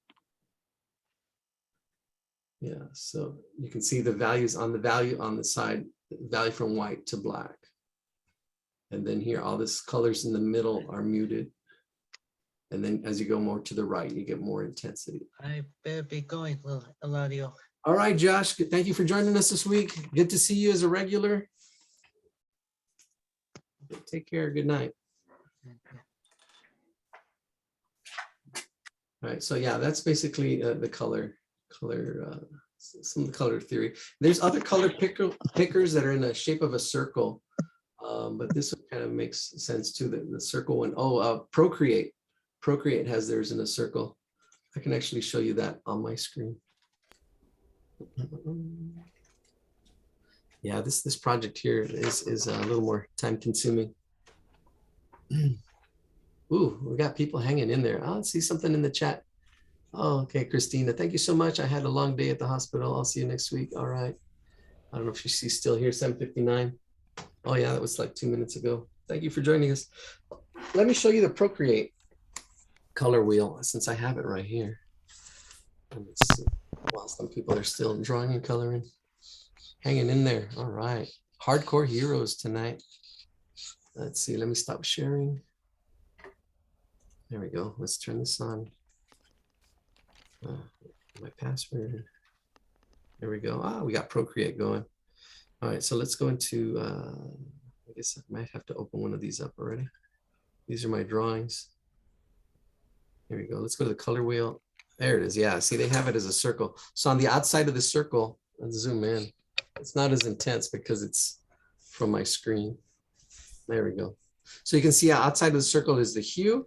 Yeah, so you can see the values on the value on the side, value from white to black. And then here, all these colors in the middle are muted. And then as you go more to the right, you get more intensity. I better be going, Eladio. All right, Josh, thank you for joining us this week. Good to see you as a regular. Take care, good night. All right, so yeah, that's basically the color, some of the color theory. There's other color pickers that are in the shape of a circle, but this one kind of makes sense too, the circle one. Oh, Procreate. Procreate has theirs in a circle. I can actually show you that on my screen. Yeah, this project here is a little more time consuming. Ooh, we got people hanging in there. I'll see something in the chat. Oh, okay, Christina, thank you so much. I had a long day at the hospital. I'll see you next week. All right. I don't know if she's still here, 7:59. Oh yeah, that was like 2 minutes ago. Thank you for joining us. Let me show you the Procreate color wheel since I have it right here. Let's see. Wow, some people are still drawing and coloring. Hanging in there. All right. Hardcore heroes tonight. Let's see. Let me stop sharing. There we go. Let's turn this on. My password. There we go. Ah, we got Procreate going. All right. So let's go into, I guess I might have to open one of these up already. These are my drawings. Here we go. Let's go to the color wheel. There it is. Yeah. See, they have it as a circle. So on the outside of the circle, let's zoom in. It's not as intense because it's from my screen. There we go. So you can see outside of the circle is the hue.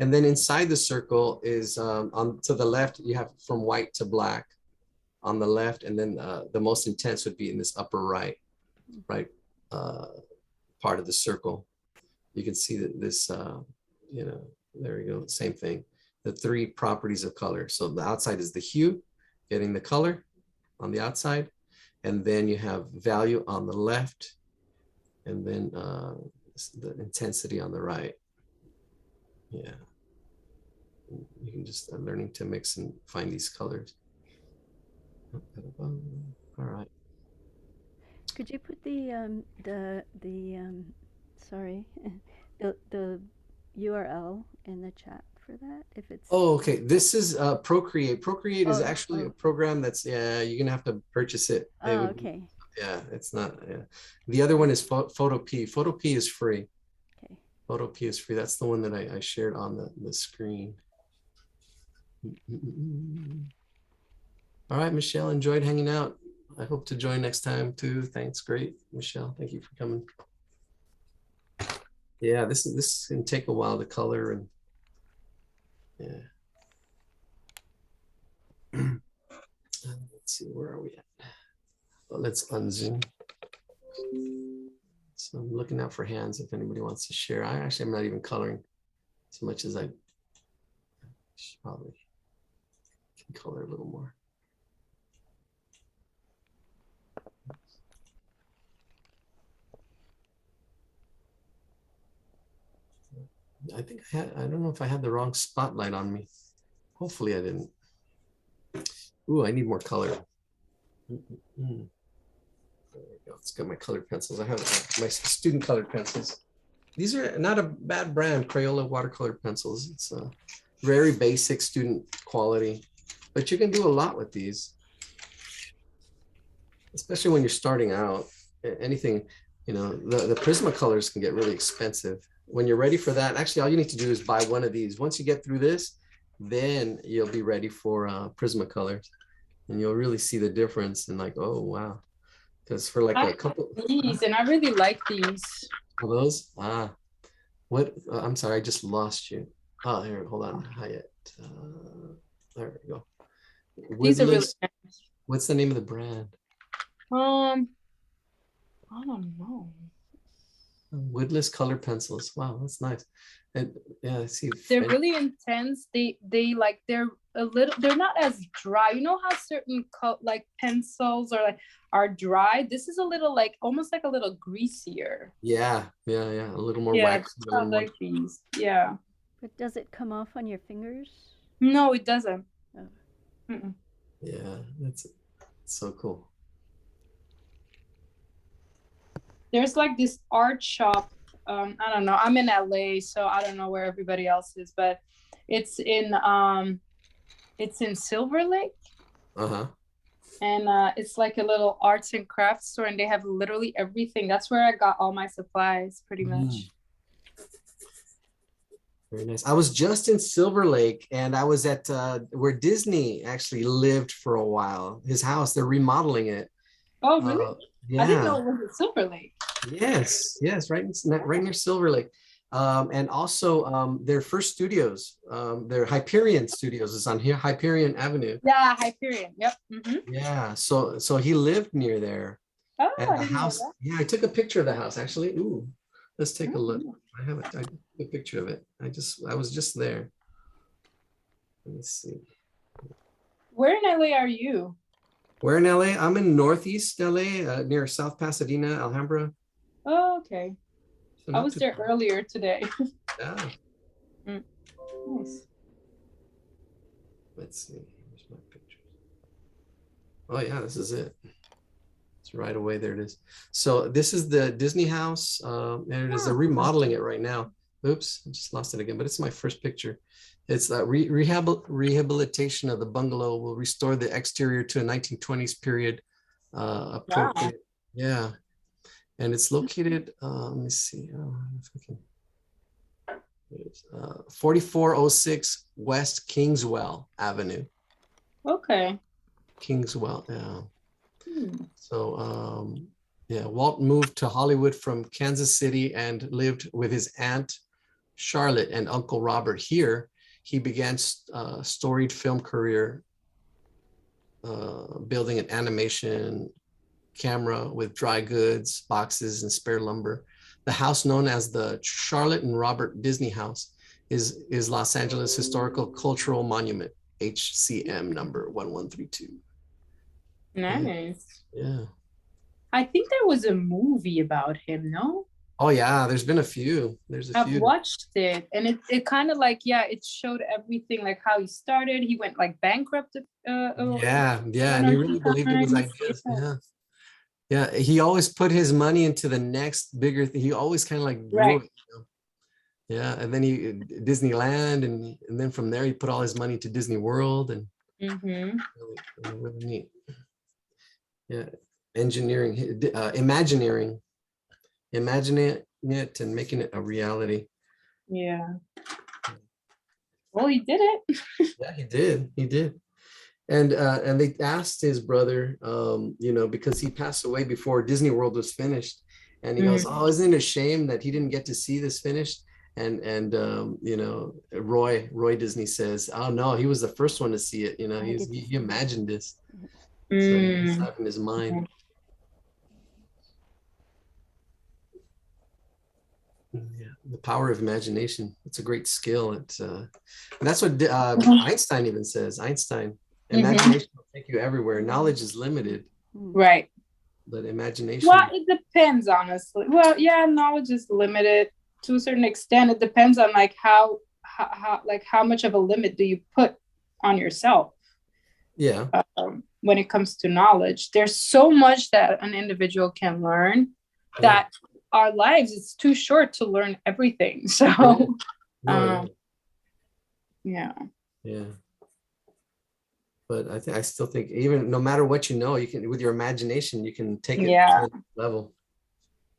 And then inside the circle is on to the left, you have from white to black on the left. And then the most intense would be in this upper right part of the circle. You can see that this, you know, there we go. Same thing. The three properties of color. So the outside is the hue, getting the color on the outside. And then you have value on the left. And then the intensity on the right. Yeah. You can just learning to mix and find these colors. All right. Could you put the sorry, the URL in the chat for that if it's Oh, okay. This is Procreate. Procreate is actually a program that's, yeah, you're gonna have to purchase it. okay. Yeah, it's not. Yeah. The other one is Photopea. Photopea is free. Okay. Photopea is free. That's the one that I shared on the screen. All right, Michelle, enjoyed hanging out. I hope to join next time too. Thanks. Great, Michelle. Thank you for coming. Yeah, this can take a while to color and yeah. Let's see, where are we at? Well, let's unzoom. Let's So I'm looking out for hands if anybody wants to share. I'm not even coloring as much as I should probably can color a little more. I don't know if I had the wrong spotlight on me. Hopefully I didn't. Ooh, I need more color. There we go. Let's get my colored pencils. I have my student colored pencils. These are not a bad brand, Crayola watercolor pencils. It's a very basic student quality, but you can do a lot with these, especially when you're starting out. Anything, you know, the Prismacolors can get really expensive. When you're ready for that, actually, all you need to do is buy one of these. Once you get through this, then you'll be ready for Prismacolors, and you'll really see the difference. And like, oh wow, because for like I a couple these, and I really like these. of those, what? I'm sorry, I just lost you. Oh, here, hold on, Hyatt. There we go. These are really Woodless, nice. what's the name of the brand? I don't know. Woodless color pencils. Wow, that's nice. And yeah, I see. They're really intense. They're a little, they're not as dry. You know how certain like pencils are dry? This is a little like almost like a little greasier. Yeah, a little more Yeah, wax. it's not like these. Yeah. But does it come off on your fingers? No, it doesn't. Oh. Mm-mm. Yeah, that's so cool. There's like this art shop. I don't know. I'm in LA, so I don't know where everybody else is, but it's in Silver Lake. Uh-huh. And it's like a little arts and crafts store, and they have literally everything. That's where I got all my supplies, pretty much. Very nice. I was just in Silver Lake, and I was at where Disney actually lived for a while. His house, they're remodeling it. Oh, really? Yeah. I didn't know it was at Silver Lake. Yes, right near Silver Lake. And also their first studios, their Hyperion Studios is on here, Hyperion Avenue. Yeah, Hyperion. Yep. Mm-hmm. Yeah, so he lived near there. Oh, And I the didn't know house, that. yeah, I took a picture of the house actually. Ooh, let's take a look. Oh. I have a picture of it. I was just there. Let me see. Where in LA are you? Where in LA? I'm in Northeast LA, near South Pasadena, Alhambra. Oh, okay. So I not was too there far. earlier today. Yeah. Nice. Let's see. Where's my picture? Oh yeah, this is it. It's right away. There it is. So this is the Disney house. There it is. They're remodeling it right now. Oops, I just lost it again. But it's my first picture. It's that rehabilitation of the bungalow will restore the exterior to a 1920s period. Appropriate. Yeah. And it's located, let me see, if I can. 4406 West Kingswell Avenue. Okay. Kingswell, yeah. Hmm. So, yeah, Walt moved to Hollywood from Kansas City and lived with his aunt Charlotte and Uncle Robert here. He began a storied film career, building an animation camera with dry goods, boxes, and spare lumber. The house, known as the Charlotte and Robert Disney House, is Los Angeles Historical Cultural Monument, HCM number 1132. Nice. Yeah. I think there was a movie about him, no? Oh yeah, there's been a few. There's a I've few. watched it, and it kind of like, yeah, it showed everything, like how he started. He went like bankrupt. Yeah, and he one or really two believed in his times. ideas. Yeah. He always put his money into the next bigger thing. He always kind of like grew Right. it, you know? Yeah, and then he Disneyland, and then from there he put all his money to Disney World, and Mm-hmm. really neat. Yeah, engineering, imagineering it and making it a reality. Yeah. Well, he did it. Yeah, he did. And they asked his brother, because he passed away before Disney World was finished, and he goes, "Oh, isn't it a shame that he didn't get to see this finished?" And Roy Disney says, "Oh no, he was the first one to see it. You know, he imagined this, so he's having his mind." Yeah, the power of imagination. It's a great skill. That's what Einstein even says. Einstein, imagination will take you everywhere. Knowledge is limited, Right. but imagination. Well, it depends, honestly. Well, yeah, knowledge is limited to a certain extent. It depends on like how much of a limit do you put on yourself. Yeah. When it comes to knowledge, there's so much that an individual can learn that our lives, it's too short to learn everything. So, yeah. But I still think even no matter what you know, you can with your imagination, you can take it to the level.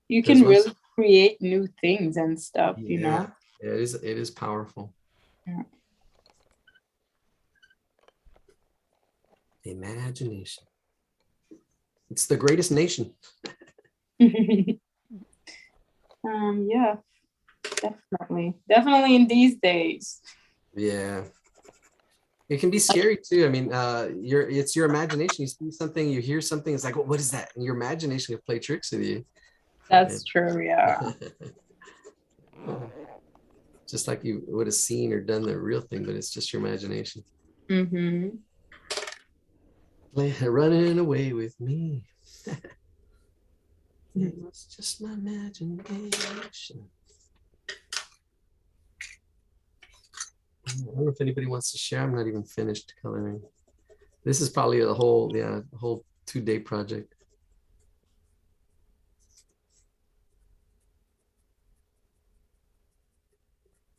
You can really create new things and stuff, you know. Yeah, it is powerful. Yeah. Imagination. It's the greatest nation. Yeah, definitely in these days. Yeah. It can be scary too. I mean, it's your imagination. You see something, you hear something, it's like, well, what is that? And your imagination can play tricks with you. That's true, yeah. Just like you would have seen or done the real thing, but it's just your imagination. Running away with me. It was just my imagination. I don't know if anybody wants to share. I'm not even finished coloring. This is probably a whole 2-day project.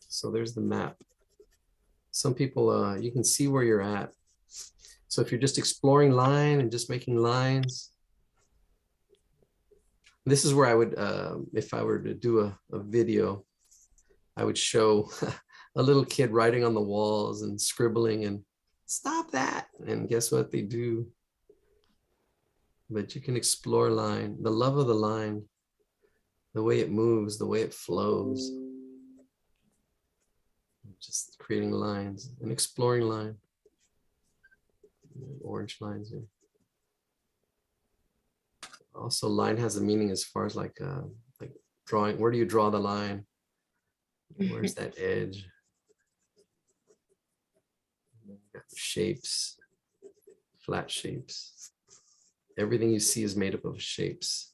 So there's the map. Some people, you can see where you're at. So if you're just exploring line and just making lines, this is where I would, if I were to do a video, I would show a little kid writing on the walls and scribbling and stop that. And guess what they do? But you can explore line, the love of the line, the way it moves, the way it flows. Just creating lines and exploring line. Orange lines here. Also, line has a meaning as far as like drawing. Where do you draw the line? Where's that edge? Shapes, flat shapes. Everything you see is made up of shapes.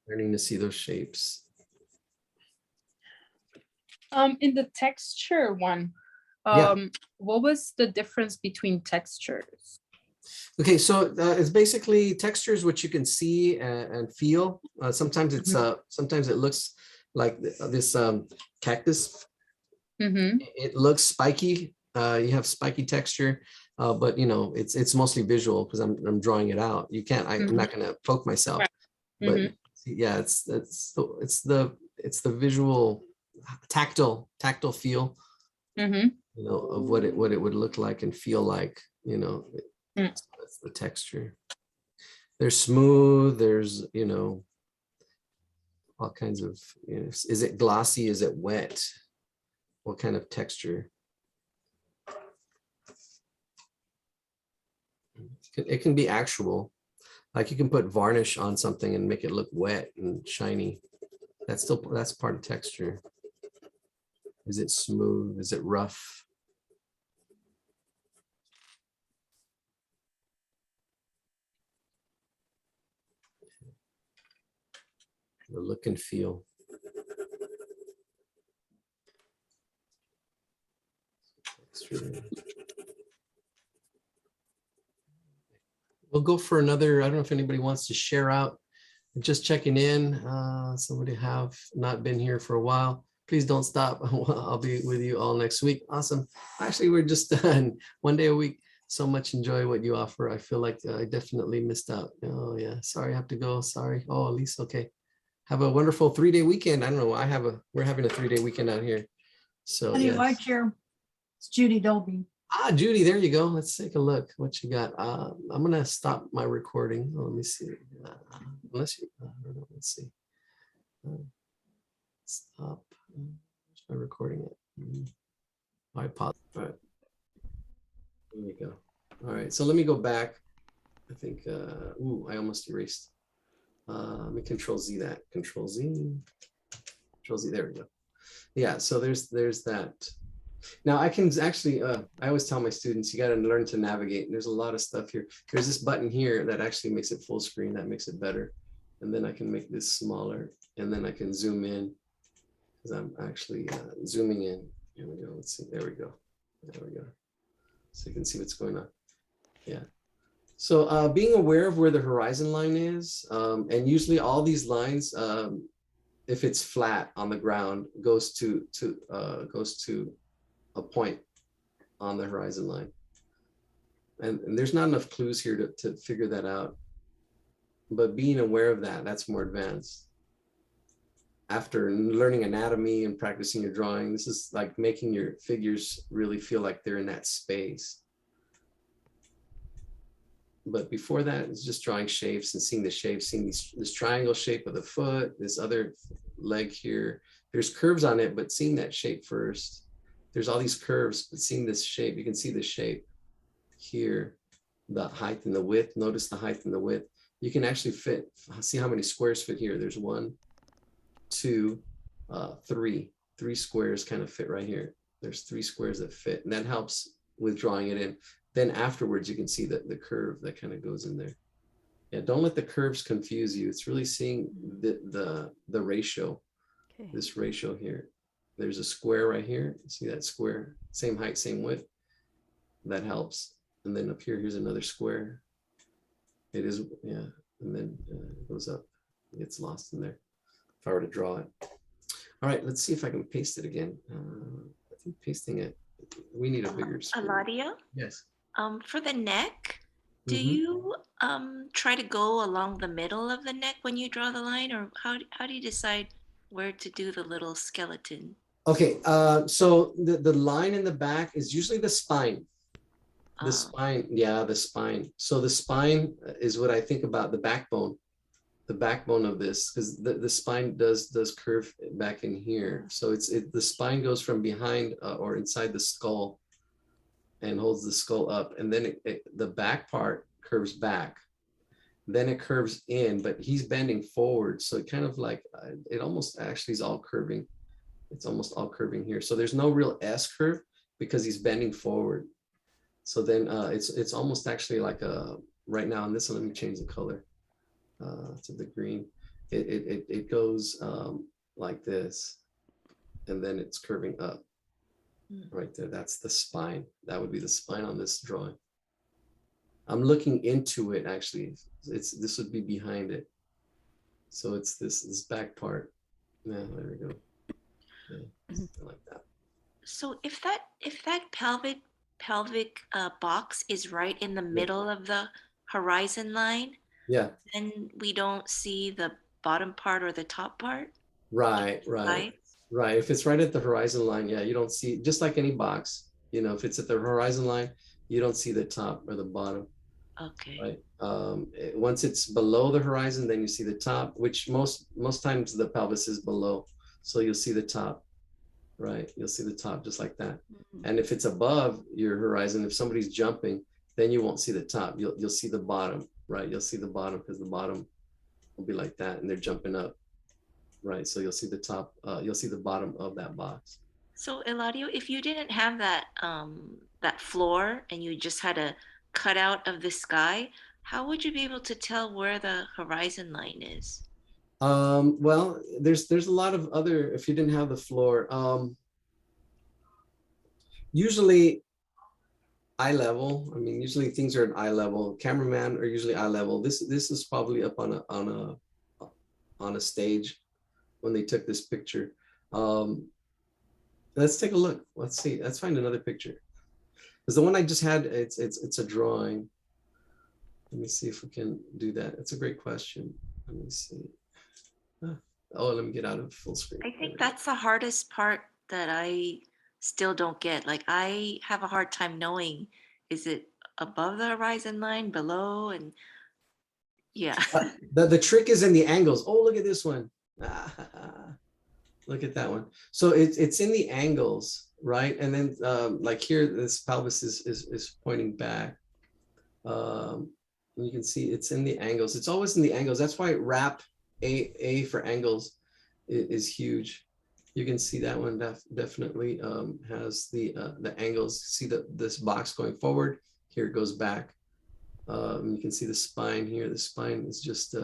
Learning to see those shapes. In the texture one, what was the difference between textures? Okay, so it's basically textures which you can see and feel. Sometimes it's sometimes it looks like this cactus. It looks spiky. You have spiky texture, but you know it's mostly visual because I'm drawing it out. You can't. I'm not going to poke myself. But yeah, it's the visual tactile feel. You know, of what it would look like and feel like. You know, that's the texture. There's smooth. There's all kinds of. Is it glossy? Is it wet? What kind of texture? It can be actual, like you can put varnish on something and make it look wet and shiny. That's part of texture. Is it smooth? Is it rough? The look and feel. We'll go for another. I don't know if anybody wants to share out. Just checking in. Somebody have not been here for a while. Please don't stop. I'll be with you all next week. Awesome. Actually, we're just done 1 day a week. So much enjoy what you offer. I feel like I definitely missed out. Oh yeah. Sorry, I have to go. Sorry. Oh, at least okay. Have a wonderful 3-day weekend. I don't know. We're having a 3-day weekend out here. So Any yes. vice chair? It's Judy Dolby. Judy, there you go. Let's take a look what you got. I'm gonna stop my recording. Let me see. Unless you, I don't know. Let's see. Stop. Where's my recording at? I pause. All right. There we go. All right. So let me go back. I think. I almost erased. Let me control Z that, control Z, there we go. Yeah, so there's that. Now I can actually, I always tell my students, you got to learn to navigate. And there's a lot of stuff here. There's this button here that actually makes it full screen. That makes it better. And then I can make this smaller, and then I can zoom in because I'm actually zooming in. Here we go. Let's see. There we go. There we go. So you can see what's going on. Yeah. So being aware of where the horizon line is, and usually all these lines, if it's flat on the ground, goes to a point on the horizon line. And there's not enough clues here to figure that out. But being aware of that, that's more advanced. After learning anatomy and practicing your drawing, this is like making your figures really feel like they're in that space. But before that, it's just drawing shapes and seeing the shapes, seeing this triangle shape of the foot, this other leg here. There's curves on it, but seeing that shape first. There's all these curves, but seeing this shape, you can see the shape here, the height and the width. Notice the height and the width. You can actually fit, see how many squares fit here. There's 1, 2, 3. 3 squares kind of fit right here. There's 3 squares that fit, and that helps with drawing it in. Then afterwards, you can see the curve that kind of goes in there. Yeah, don't let the curves confuse you. It's really seeing the ratio, Okay. this ratio here. There's a square right here. See that square? Same height, same width. That helps. And then up here, here's another square. It is, yeah. And then it goes up. It gets lost in there. If I were to draw it. All right, let's see if I can paste it again. I think pasting it, we need a bigger screen. Eladio, Yes. for the neck, do Mhm. you try to go along the middle of the neck when you draw the line, or how do you decide where to do the little skeleton? Okay, so the line in the back is usually the spine. The Uh, spine, yeah, the spine. So the spine is what I think about the backbone of this, because the spine does curve back in here. So the spine goes from behind or inside the skull and holds the skull up, and then the back part curves back. Then it curves in, but he's bending forward, so it kind of like it almost actually is all curving. It's almost all curving here. So there's no real S curve because he's bending forward. So then it's almost actually like right now in this one, let me change the color to the green. It goes like this, and then it's curving up right there. That's the spine. That would be the spine on this drawing. I'm looking into it actually. This would be behind it. So it's this back part. Yeah, there we go. Yeah, like that. so if that pelvic box is right in the middle of the horizon line, Yeah, then we don't see the bottom part or the top part, right. right? Right. If it's right at the horizon line, yeah, you don't see, just like any box, if it's at the horizon line, you don't see the top or the bottom, Okay. right? Once it's below the horizon, then you see the top, which most times the pelvis is below. So you'll see the top, right? You'll see the top just like that. Mhm. And if it's above your horizon, if somebody's jumping, then you won't see the top. You'll see the bottom, right? You'll see the bottom because the bottom will be like that and they're jumping up. Right, so you'll see the top, you'll see the bottom of that box. So Eladio, if you didn't have that that floor and you just had a cutout of the sky, how would you be able to tell where the horizon line is? Well, there's a lot of other, if you didn't have the floor, usually eye level. I mean, usually things are at eye level. Cameraman are usually eye level. This is probably up on a stage when they took this picture. Let's take a look. Let's see. Let's find another picture. Because the one I just had, it's a drawing. Let me see if we can do that. It's a great question. Let me see. Oh, let me get out of full screen. I think that's the hardest part that I still don't get. Like I have a hard time knowing, is it above the horizon line, below, and yeah. The trick is in the angles. Oh, look at this one. Look at that one. So it's in the angles, right? And then like here, this pelvis is pointing back. And you can see it's in the angles. It's always in the angles. That's why wrap A for angles is huge. You can see that one definitely has the angles. See this box going forward. Here it goes back. You can see the spine here. The spine is just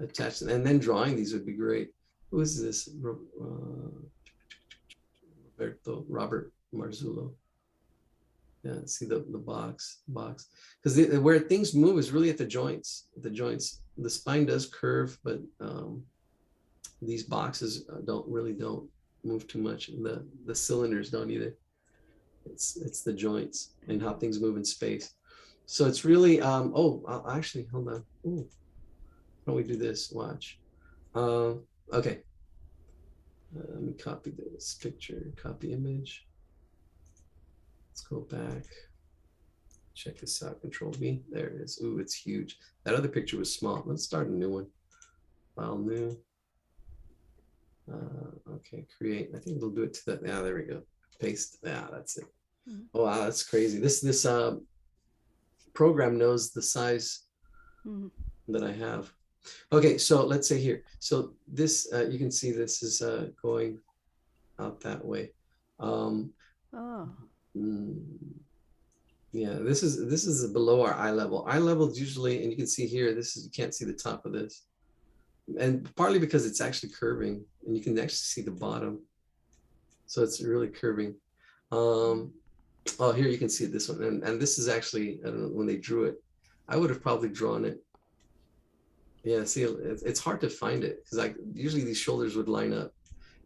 attached. And then drawing these would be great. Who is this? Robert Marzullo. Yeah, see the box, because where things move is really at the joints. The spine does curve, but these boxes don't move too much, and the cylinders don't either. It's the joints and how things move in space. So it's really actually, hold on. Ooh, how do we do this? Watch. Okay. Let me copy this picture. Copy image. Let's go back. Check this out. Control V. There it is. Ooh, it's huge. That other picture was small. Let's start a new one. File new. Okay, create. I think we'll do it to that. Yeah, there we go. Paste. Yeah, that's it. Oh wow, that's crazy. This program knows the size that I have. Okay, so let's say here. So this you can see this is going out that way. Yeah, this is below our eye level. Eye level is usually, and you can see here, you can't see the top of this, and partly because it's actually curving, and you can actually see the bottom. So it's really curving. Oh, here you can see this one, and this is actually, I don't know, when they drew it, I would have probably drawn it. Yeah, see, it's hard to find it because usually these shoulders would line up,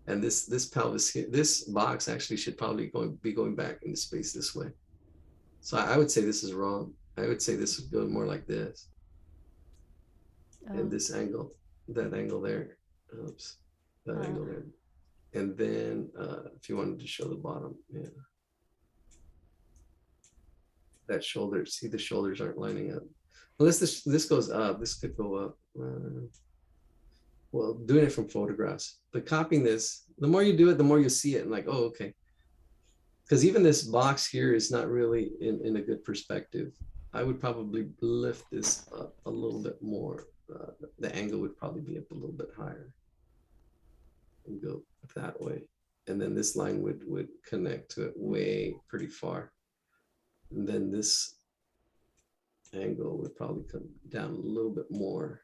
and this pelvis here, this box actually should probably be going back into space this way. So I would say this is wrong. I would say this would go more like this, and this angle, that angle there, oops, that angle there, and then if you wanted to show the bottom, yeah, that shoulder. See, the shoulders aren't lining up. Unless this goes up, this could go up. Well, doing it from photographs, but copying this, the more you do it, the more you see it, and like, oh, okay. Because even this box here is not really in a good perspective. I would probably lift this up a little bit more. The angle would probably be up a little bit higher. And go that way. And then this line would connect to it way pretty far. And then this angle would probably come down a little bit more.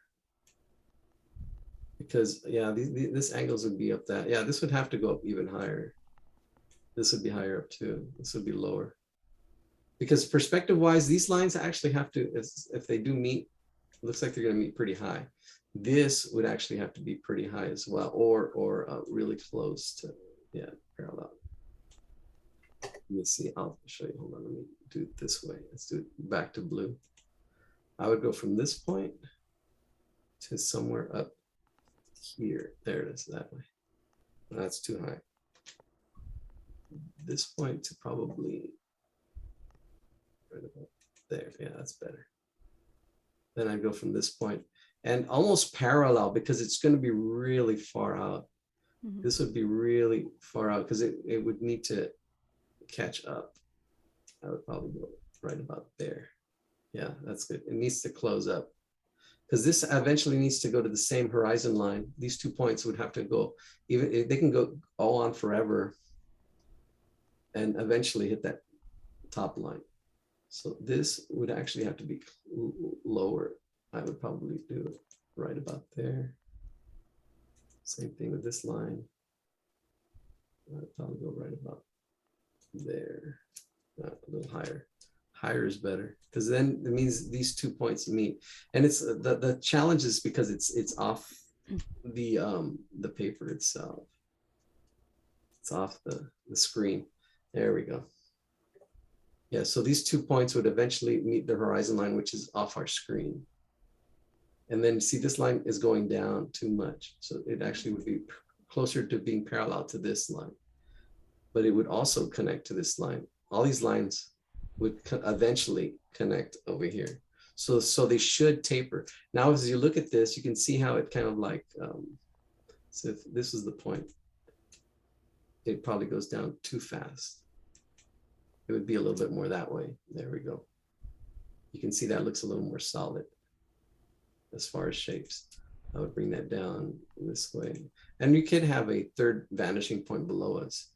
Because, yeah, this angles would be up that. Yeah, this would have to go up even higher. This would be higher up too. This would be lower. Because perspective wise, these lines actually have to, if they do meet, it looks like they're going to meet pretty high. This would actually have to be pretty high as well, or really close to, yeah, parallel. Let me see, I'll show you, hold on, let me do it this way. Let's do it back to blue. I would go from this point to somewhere up here. There it is, that way. That's too high. This point to probably right about there. Yeah, that's better. Then I go from this point and almost parallel, because it's going to be really far out. This would be really far out because it would need to catch up. I would probably go right about there. Yeah, that's good. It needs to close up because this eventually needs to go to the same horizon line. These 2 points would have to go, even they can go all on forever and eventually hit that top line. So this would actually have to be lower. I would probably do it right about there. Same thing with this line. I'd probably go right about there. A little higher. Higher is better because then it means these 2 points meet. And it's the challenge is because it's off the paper itself. It's off the screen. There we go. Yeah, so these 2 points would eventually meet the horizon line, which is off our screen. And then see, this line is going down too much. So it actually would be closer to being parallel to this line. But it would also connect to this line. All these lines would eventually connect over here. So they should taper. Now, as you look at this, you can see how it kind of like, so if this is the point, it probably goes down too fast. It would be a little bit more that way. There we go. You can see that looks a little more solid as far as shapes. I would bring that down this way. And you could have a third vanishing point below us.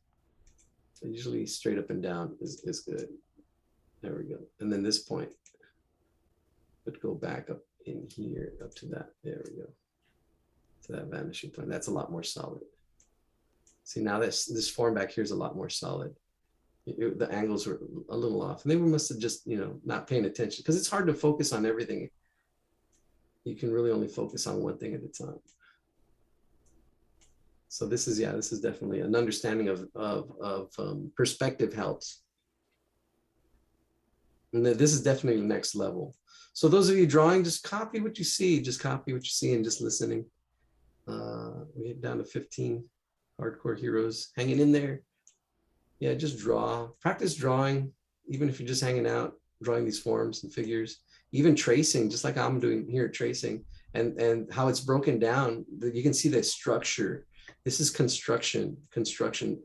So usually straight up and down is good. There we go. And then this point would go back up in here, up to that. There we go. To that vanishing point. That's a lot more solid. See, now this form back here is a lot more solid. The angles were a little off. And they must have just, not paying attention, because it's hard to focus on everything. You can really only focus on one thing at a time. So this is definitely an understanding of perspective helps. And this is definitely the next level. So those of you drawing, just copy what you see. Just copy what you see and just listening. We get down to 15 hardcore heroes hanging in there. Yeah, just draw. Practice drawing, even if you're just hanging out, drawing these forms and figures. Even tracing, just like I'm doing here, tracing, and how it's broken down. You can see the structure. This is construction,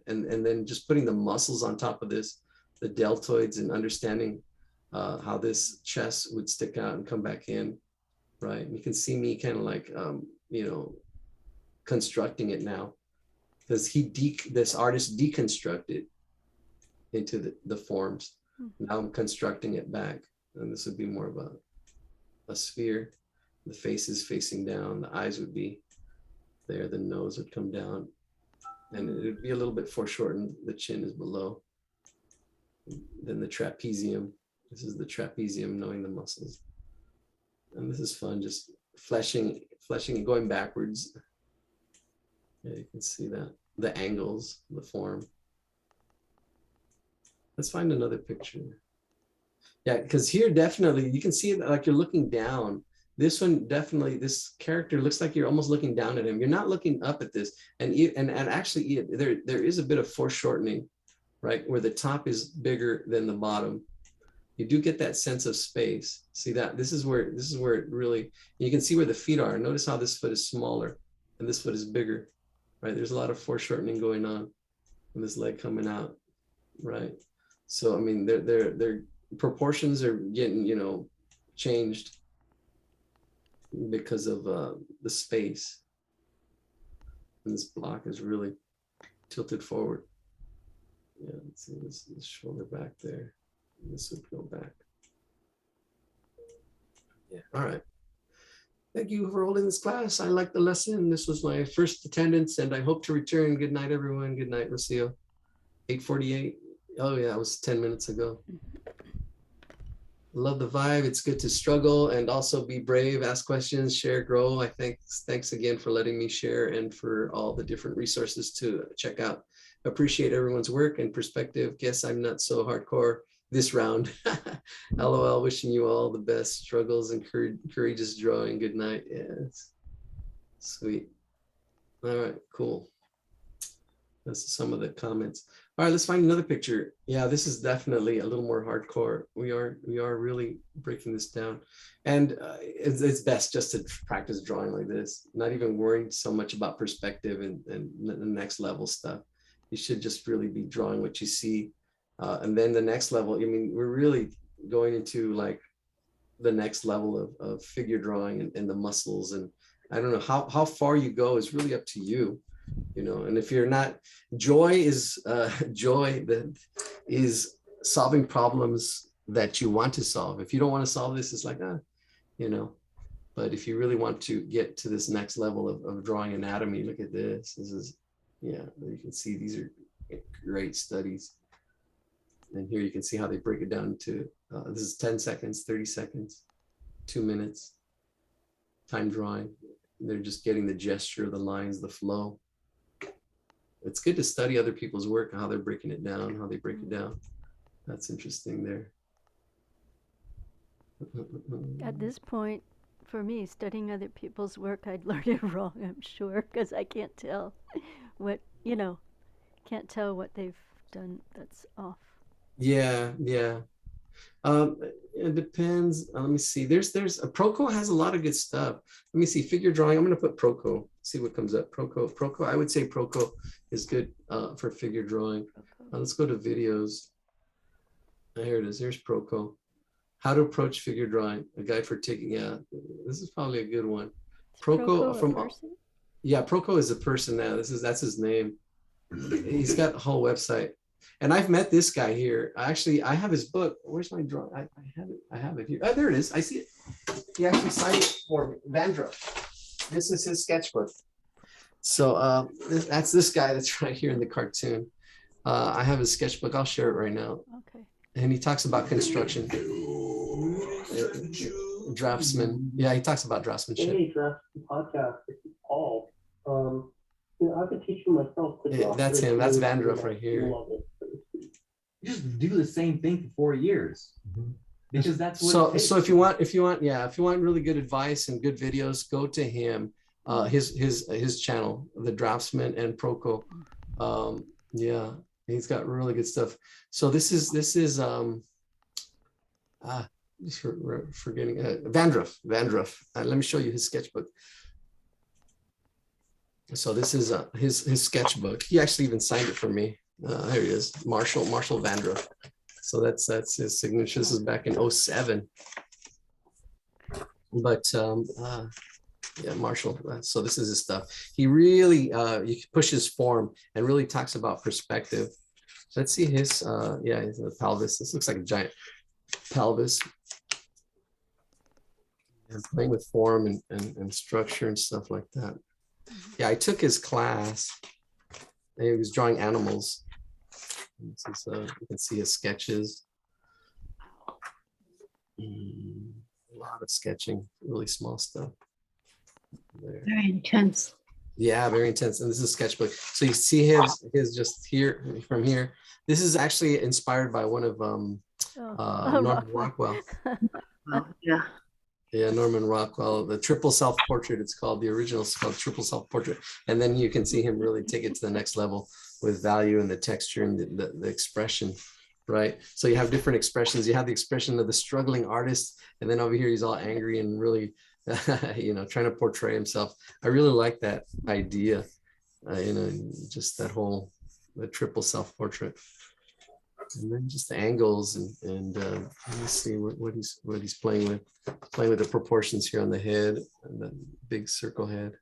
and then just putting the muscles on top of this, the deltoids, and understanding how this chest would stick out and come back in, right? And you can see me kind of like, constructing it now, because this artist deconstructed into the forms. Now I'm constructing it back, and this would be more of a sphere. The face is facing down, the eyes would be there, the nose would come down, and it would be a little bit foreshortened. The chin is below. Then the trapezium. This is the trapezium, knowing the muscles. And this is fun, just fleshing and going backwards. Yeah, you can see that. The angles, the form. Let's find another picture. Yeah, because here definitely, you can see it like you're looking down. This one definitely, this character looks like you're almost looking down at him. You're not looking up at this. And actually, there is a bit of foreshortening, right? Where the top is bigger than the bottom. You do get that sense of space. See that? This is where it really, you can see where the feet are. Notice how this foot is smaller and this foot is bigger, right? There's a lot of foreshortening going on, and this leg coming out, right? So, I mean, their proportions are getting, changed because of the space. And this block is really tilted forward. Yeah, let's see this shoulder back there. This would go back. Yeah, all right. Thank you for holding this class. I liked the lesson. This was my first attendance, and I hope to return. Good night, everyone. Good night, Rocio. 8:48. Oh yeah, it was 10 minutes ago. Love the vibe. It's good to struggle and also be brave, ask questions, share, grow. I think thanks again for letting me share and for all the different resources to check out. Appreciate everyone's work and perspective. Guess I'm not so hardcore this round. LOL, wishing you all the best struggles and courageous drawing. Good night. Yes. Sweet. All right, cool. That's some of the comments. All right, let's find another picture. Yeah, this is definitely a little more hardcore. We are really breaking this down. And it's best just to practice drawing like this, not even worrying so much about perspective and the next level stuff. You should just really be drawing what you see. And then the next level, I mean, we're really going into like the next level of figure drawing and the muscles. And I don't know how far you go is really up to you. And if you're not, joy is solving problems that you want to solve. If you don't want to solve this, it's like, but if you really want to get to this next level of drawing anatomy, look at this. This is, yeah, you can see these are great studies. And here you can see how they break it down to, this is 10 seconds, 30 seconds, 2 minutes, time drawing. They're just getting the gesture, the lines, the flow. It's good to study other people's work, how they're breaking it down, how they break it down. That's interesting there. At this point, for me, studying other people's work, I'd learn it wrong, I'm sure, because I can't tell what, can't tell what they've done that's off. Yeah. It depends. Let me see. There's Proko has a lot of good stuff. Let me see. Figure drawing. I'm gonna put Proko. See what comes up. Proko. I would say Proko is good for figure drawing. Let's go to videos. Here it is. Here's Proko. How to approach figure drawing, a guide for taking, yeah, this is probably a good one. Is Proco a from, person? yeah, Proco is a person now. That's his name. He's got a whole website. And I've met this guy here. I have his book. Where's my drawing? I have it here. Oh, there it is. I see it. He actually signed it for me. Vandruff. This is his sketchbook. So that's this guy that's right here in the cartoon. I have his sketchbook. I'll share it right now. Okay. And he talks about construction. Draftsman. Yeah, he talks about draftsmanship. Hey, Draftsman Podcast. This is Paul. I've been teaching myself. Yeah, that's him. That's Vandruff right here. You just do the same thing for 4 years. Because that's what it takes. So if you want really good advice and good videos, go to him. His channel, the Draftsman and Proco. Yeah, he's got really good stuff. So this is forgetting Vandruff. Let me show you his sketchbook. So this is his sketchbook. He actually even signed it for me. Here he is, Marshall Vandruff. So that's his signature. This is back in 07. But yeah, Marshall. So this is his stuff. He really pushes form and really talks about perspective. Let's see his his pelvis. This looks like a giant pelvis. And playing with form and structure and stuff like that. Yeah, I took his class. And he was drawing animals. This is, you can see his sketches. A lot of sketching, really small stuff. There. Very intense. Yeah, very intense. And this is a sketchbook. So you see his just here from here. This is actually inspired by one of Norman Rockwell. Yeah. Yeah, Norman Rockwell, the triple self-portrait, it's called. The original is called Triple Self-Portrait. And then you can see him really take it to the next level with value and the texture and the expression, right? So you have different expressions. You have the expression of the struggling artist, and then over here he's all angry and really, trying to portray himself. I really like that idea, just that whole, the triple self-portrait. And then just the angles and let me see what he's playing with the proportions here on the head and the big circle head,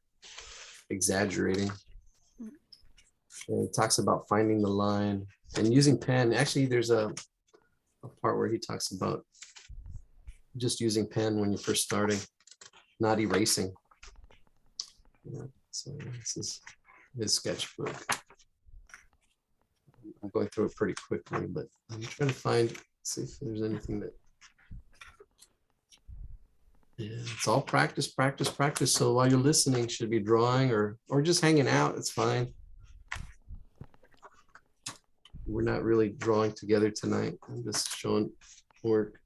exaggerating. And he talks about finding the line and using pen. Actually, there's a part where he talks about just using pen when you're first starting, not erasing. Yeah, so this is his sketchbook. I'm going through it pretty quickly, but I'm trying to see if there's anything that, yeah, it's all practice. So while you're listening, should be drawing or just hanging out, it's fine. We're not really drawing together tonight. I'm just showing work,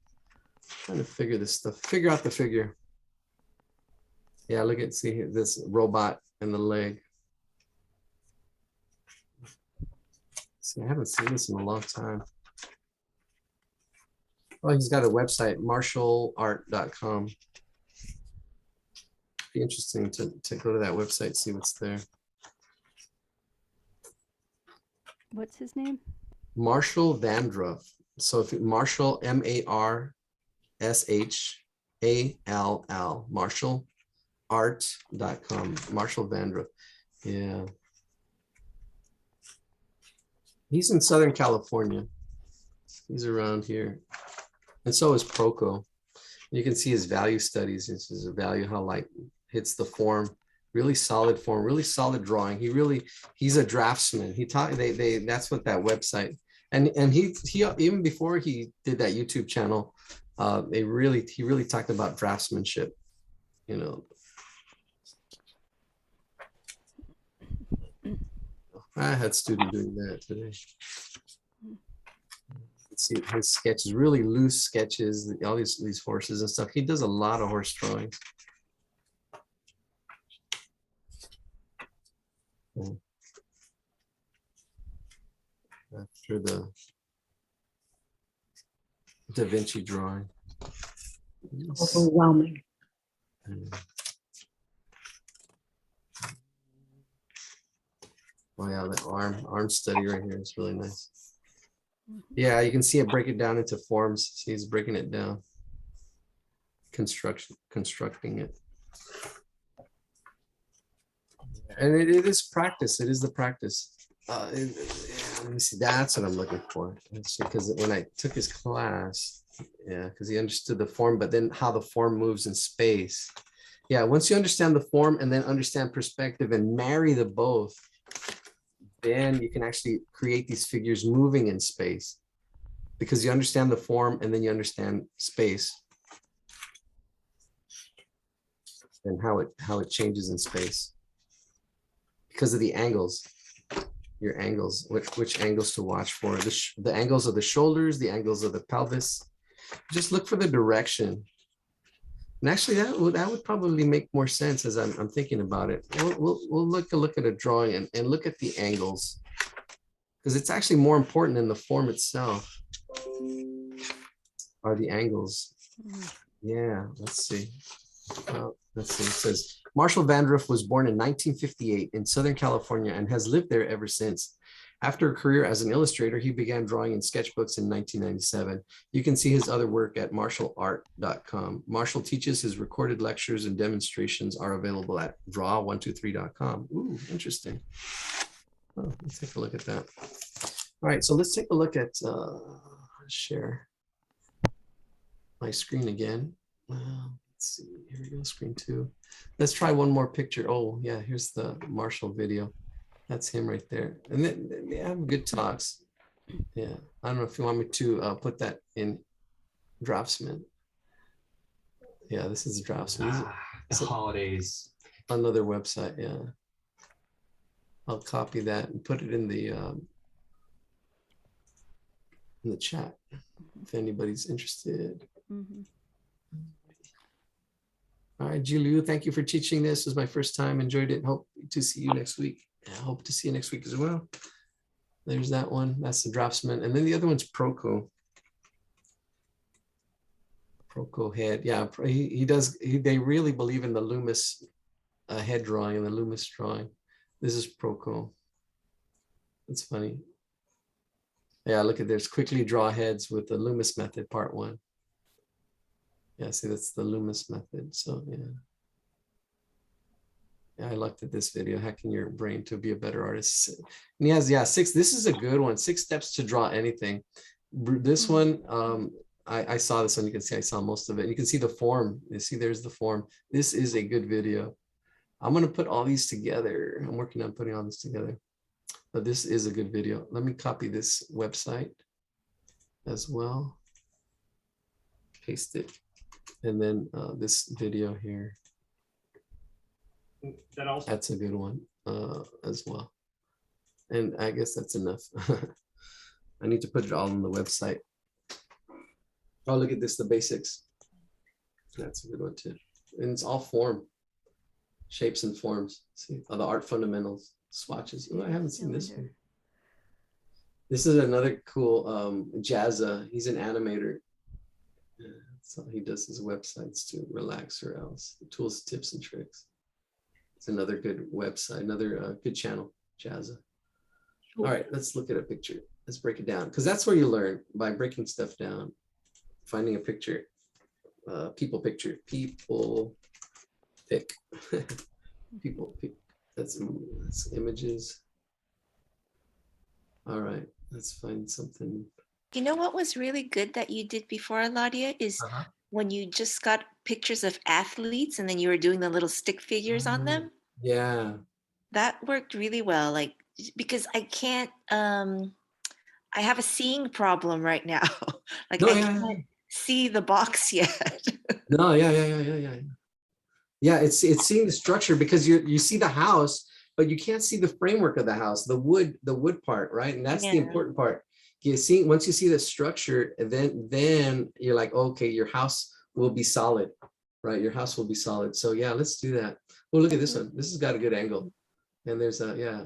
trying to figure this stuff, figure out the figure. Yeah, see this robot and the leg. See, I haven't seen this in a long time. Oh, he's got a website, marshallart.com. Be interesting to go to that website, see what's there. What's his name? Marshall Vandruff. So if Marshall, MARSHALL, marshallart.com, Marshall Vandruff. Yeah. He's in Southern California. He's around here. And so is Proco. You can see his value studies. This is a value, how light hits the form. Really solid form, really solid drawing. He's a draftsman. That's what that website. And he even before he did that YouTube channel, he really talked about draftsmanship, I had student doing that today. Let's see his sketches, really loose sketches, all these horses and stuff. He does a lot of horse drawings. After the Da Vinci drawing. Overwhelming. Oh yeah, the arm study right here is really nice. Yeah, you can see it break it down into forms. See, he's breaking it down. constructing it. And it is practice. It is the practice. Let me see. That's what I'm looking for. Because when I took his class, yeah, because he understood the form, but then how the form moves in space. Yeah, once you understand the form and then understand perspective and marry the both, then you can actually create these figures moving in space, because you understand the form and then you understand space and how it changes in space because of the angles. Your angles, which angles to watch for, the angles of the shoulders, the angles of the pelvis. Just look for the direction. And actually that would probably make more sense as I'm thinking about it. We'll look at a drawing and look at the angles, because it's actually more important than the form itself are the angles. Yeah, let's see. Let's see, it says Marshall Vandruff was born in 1958 in Southern California and has lived there ever since. After a career as an illustrator, he began drawing in sketchbooks in 1997. You can see his other work at marshallart.com. Marshall teaches. His recorded lectures and demonstrations are available at draw123.com. Ooh, interesting. Oh, let's take a look at that. All right, so let's take a look at, share my screen again. Let's see, here we go, screen 2. Let's try one more picture. Oh yeah, here's the Marshall video. That's him right there. And then they have good talks. Yeah, I don't know if you want me to put that in Draftsman. Yeah, this is Draftsman. The holidays. Another website, yeah. I'll copy that and put it in the chat if anybody's interested. All right, Juliu, thank you for teaching this. This is my first time. Enjoyed it. Hope to see you next week. I hope to see you next week as well. There's that one. That's the Draftsman. And then the other one's Proco. Proco head. Yeah, he does. They really believe in the Loomis head drawing and the Loomis drawing. This is Proco. It's funny. Yeah, look at this. Quickly draw heads with the Loomis method, part 1. Yeah, see, that's the Loomis method. So yeah. Yeah, I looked at this video, hacking your brain to be a better artist. And he has, yeah, 6, this is a good one. 6 steps to draw anything. This one, I saw this one. You can see I saw most of it. You can see the form. You see, there's the form. This is a good video. I'm going to put all these together. I'm working on putting all this together. But this is a good video. Let me copy this website as well. Paste it. And then this video here. That's a good one as well. And I guess that's enough. I need to put it all on the website. Oh, look at this, the basics. That's a good one too. And it's all form, shapes and forms. See, the art fundamentals, swatches. Oh, I haven't seen this one. This is another cool Jazza. He's an animator. So he does his websites to relax or else. Tools, tips, and tricks. It's another good website, another good channel, Jazza. All right, let's look at a picture. Let's break it down, because that's where you learn, by breaking stuff down, finding a picture, people picture, people pick, people pick. That's images. All right, let's find something. You know what was really good that you did before, Eladia, is when you just got pictures of athletes and then you were doing the little stick figures on them. Yeah. That worked really well. Like, because I can't, I have a seeing problem right now. Like I can't see the box yet. No, yeah. Yeah, it's seeing the structure, because you see the house, but you can't see the framework of the house, the wood part, right? And that's the important part. You see, once you see the structure, then you're like, okay, your house will be solid, right? Your house will be solid. So yeah, let's do that. Well, look at this one. This has got a good angle. And there's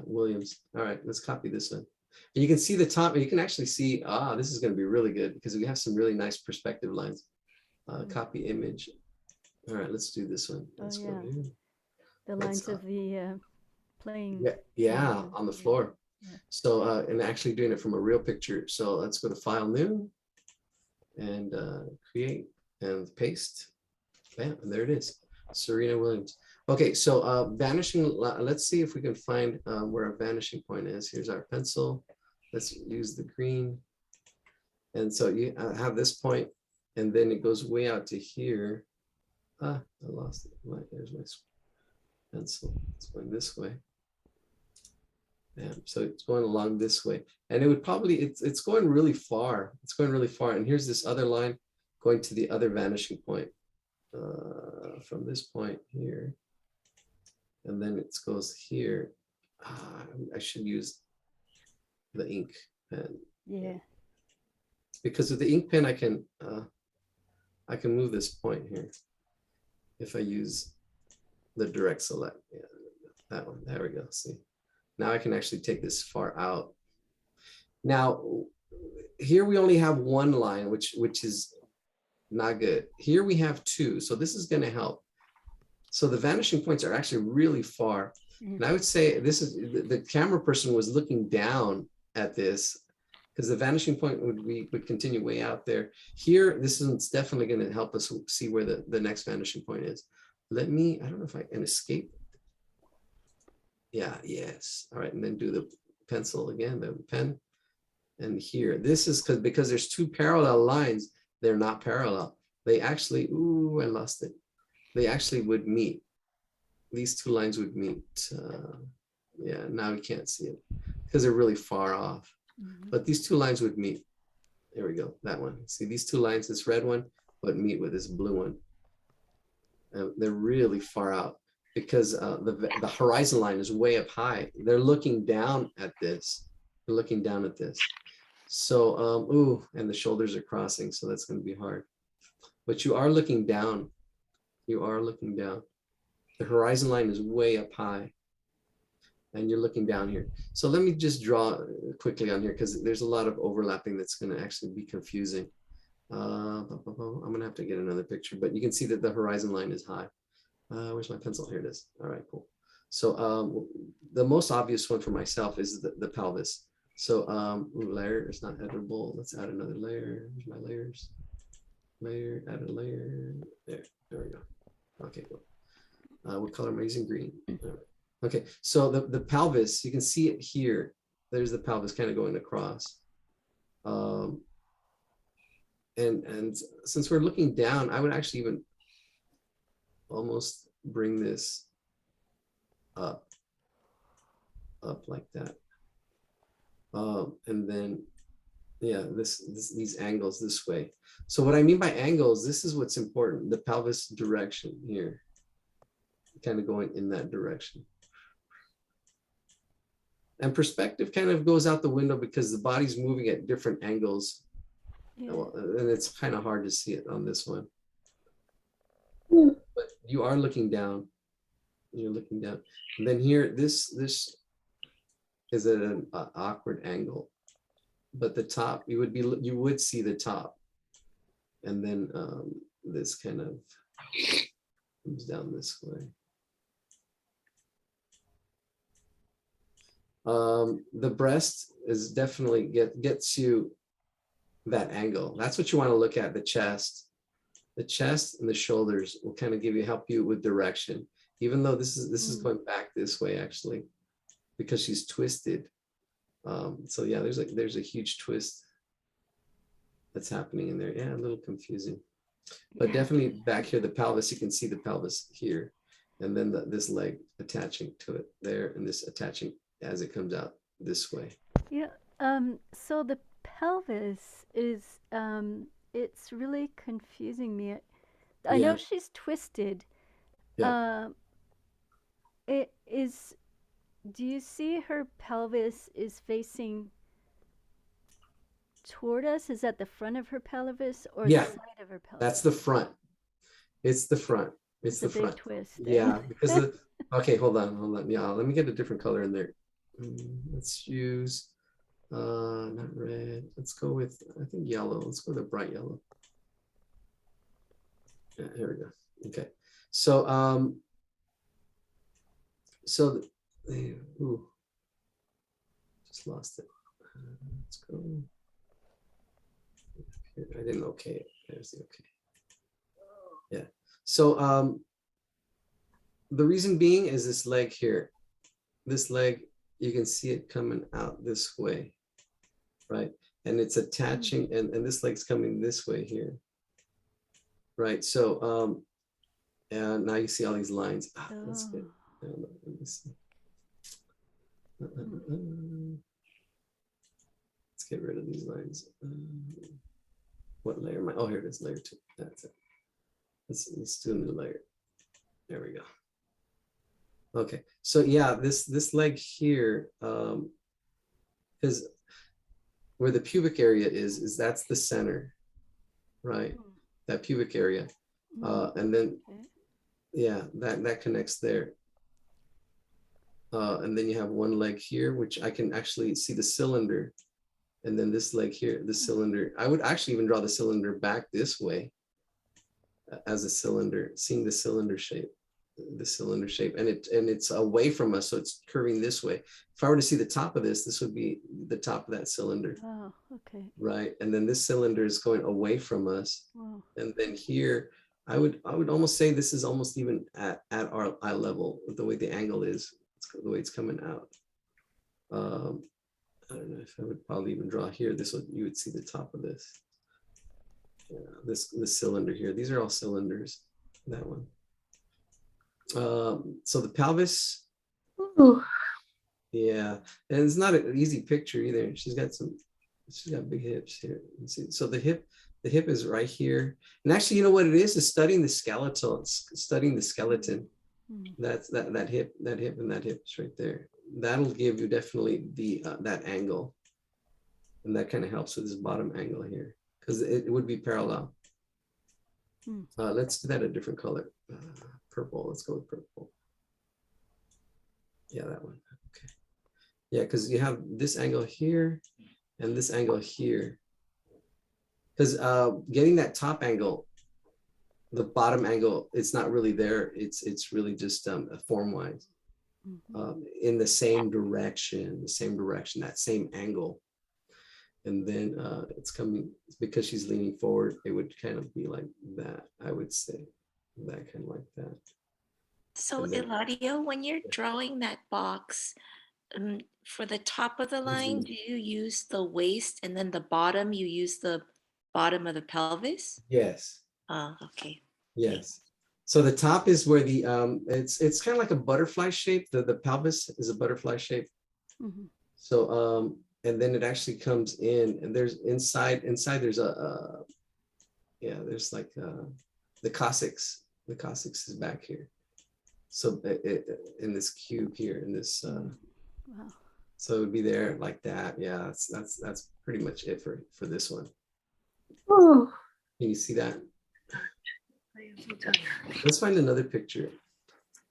Williams. All right, let's copy this one. And you can see the top, and you can actually see, this is going to be really good, because we have some really nice perspective lines. Copy image. All right, let's do this one. Let's go here. The lines of the playing. Yeah, on the floor. Yeah. So, and actually doing it from a real picture. So let's go to File, New, and create, and paste. Bam, and there it is. Serena Williams. Okay, so vanishing, let's see if we can find where our vanishing point is. Here's our pencil. Let's use the green. And so you have this point, and then it goes way out to here. I lost it. There's my pencil. It's going this way. So it's going along this way, and it would probably, it's going really far. It's going really far. And here's this other line going to the other vanishing point from this point here. And then it goes here. I should use the ink pen. Yeah. Because with the ink pen, I can move this point here if I use the direct select. Yeah, that one. There we go. See, now I can actually take this far out. Now, here we only have one line, which is not good. Here we have two, so this is going to help. So the vanishing points are actually really far. And I would say this is the camera person was looking down at this, because the vanishing point would continue way out there. Here, this is definitely going to help us see where the next vanishing point is. Let me, I don't know if I can escape. Yeah, yes. All right, and then do the pencil again, the pen. And here, this is because there's two parallel lines, they're not parallel. They actually, ooh, I lost it. They actually would meet. These two lines would meet. Yeah, now we can't see it because they're really far off. But these two lines would meet. There we go, that one. See these two lines, this red one would meet with this blue one. They're really far out because the horizon line is way up high. They're looking down at this. They're looking down at this. So, ooh, and the shoulders are crossing, so that's going to be hard. But you are looking down. You are looking down. The horizon line is way up high. And you're looking down here. So let me just draw quickly on here because there's a lot of overlapping that's going to actually be confusing. I'm going to have to get another picture, but you can see that the horizon line is high. Where's my pencil? Here it is. All right, cool. So the most obvious one for myself is the pelvis. So layer is not editable. Let's add another layer. Here's my layers. Layer, add a layer. There we go. Okay, cool. What color am I using? Green. All right. Okay, so the pelvis, you can see it here. There's the pelvis kind of going across. And since we're looking down, I would actually even almost bring this up like that. And then, yeah, these angles this way. So what I mean by angles, this is what's important, the pelvis direction here, kind of going in that direction. And perspective kind of goes out the window because the body's moving at different angles. Yeah. And it's kind of hard to see it on this one. But you are looking down. You're looking down. And then here, this is at an awkward angle. But the top, you would see the top. And then this kind of comes down this way. The breast is definitely gets you that angle. That's what you want to look at. The chest and the shoulders will kind of help you with direction. Even though this is going back this way actually, because she's twisted. So yeah, there's a huge twist that's happening in there. Yeah, a little confusing, but definitely back here, the pelvis. You can see the pelvis here, and then this leg attaching to it there, and this attaching as it comes out this way. Yeah. So the pelvis is it's really confusing me. I know she's twisted. Yeah. It is. Do you see her pelvis is facing toward us? Is that the front of her pelvis or the side of her pelvis? That's the front. It's the front. It's the front. Big twist. Yeah, because okay, hold on. Yeah, let me get a different color in there. Let's use not red. Let's go with, I think, yellow. Let's go with a bright yellow. Yeah, here we go. Okay. So ooh, just lost it. Let's go. I didn't okay it. There's the okay. Yeah. So the reason being is this leg here. This leg, you can see it coming out this way, right? And it's attaching, and this leg's coming this way here, right? So and now you see all these lines. That's good. Let me see. Let's get rid of these lines. What layer am I? Oh, here it is, layer 2. That's it. Let's do a new layer. There we go. Okay, so yeah, this leg here, because where the pubic area is that's the center, right? That pubic area, and then yeah, that connects there. And then you have one leg here, which I can actually see the cylinder, and then this leg here, the cylinder. I would actually even draw the cylinder back this way as a cylinder, seeing the cylinder shape. And it's away from us, so it's curving this way. If I were to see the top of this would be the top of that cylinder. Oh, okay. Right, and then this cylinder is going away from us. Wow. And then here I would almost say this is almost even at our eye level with the way the angle is, the way it's coming out. I don't know if I would probably even draw here. You would see the top of this. Yeah, this cylinder here. These are all cylinders. That one. So the pelvis, Ooh. yeah, and it's not an easy picture either. She's got big hips here. See, so the hip is right here, and actually, you know what it is studying the skeleton. That's that hip and that hip is right there. That'll give you definitely the that angle, and that kind of helps with this bottom angle here because it would be parallel. Let's do that a different color. Purple. Let's go with purple. Yeah, that one. Okay. Yeah, because you have this angle here and this angle here. Because getting that top angle, the bottom angle, it's not really there. It's really just form-wise. In the same direction, that same angle. And then it's coming, because she's leaning forward, it would kind of be like that, I would say. That kind of like that. So Eladio, when you're drawing that box, for the top of the line, do you use the waist, and then the bottom, you use the bottom of the pelvis? Yes. Okay. Yes. So the top is where the it's kind of like a butterfly shape. The pelvis is a butterfly shape. So and then it actually comes in, and there's inside there's there's like the coccyx. The coccyx is back here. So in this cube here, in this Wow. So it would be there like that. Yeah, that's pretty much it for this one. Ooh. Can you see that? I am so tired. Let's find another picture.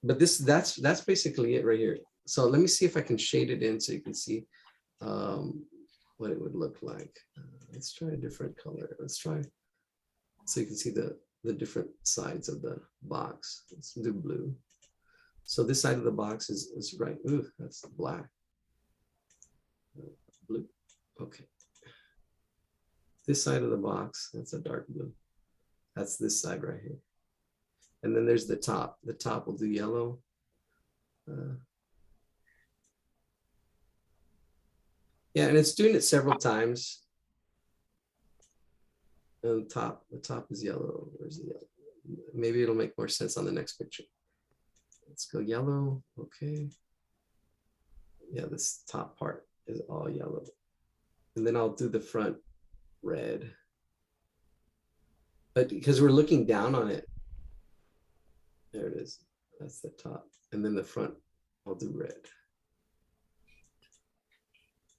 But that's basically it right here. So let me see if I can shade it in so you can see what it would look like. Let's try a different color. Let's try so you can see the different sides of the box. Let's do blue. So this side of the box is right. Ooh, that's black. Blue. Okay. This side of the box, that's a dark blue. That's this side right here. And then there's the top. The top will do yellow. Yeah, and it's doing it several times. And the top is yellow. Where's the yellow? Maybe it'll make more sense on the next picture. Let's go yellow. Okay. Yeah, this top part is all yellow. And then I'll do the front red. But because we're looking down on it, there it is. That's the top. And then the front, I'll do red.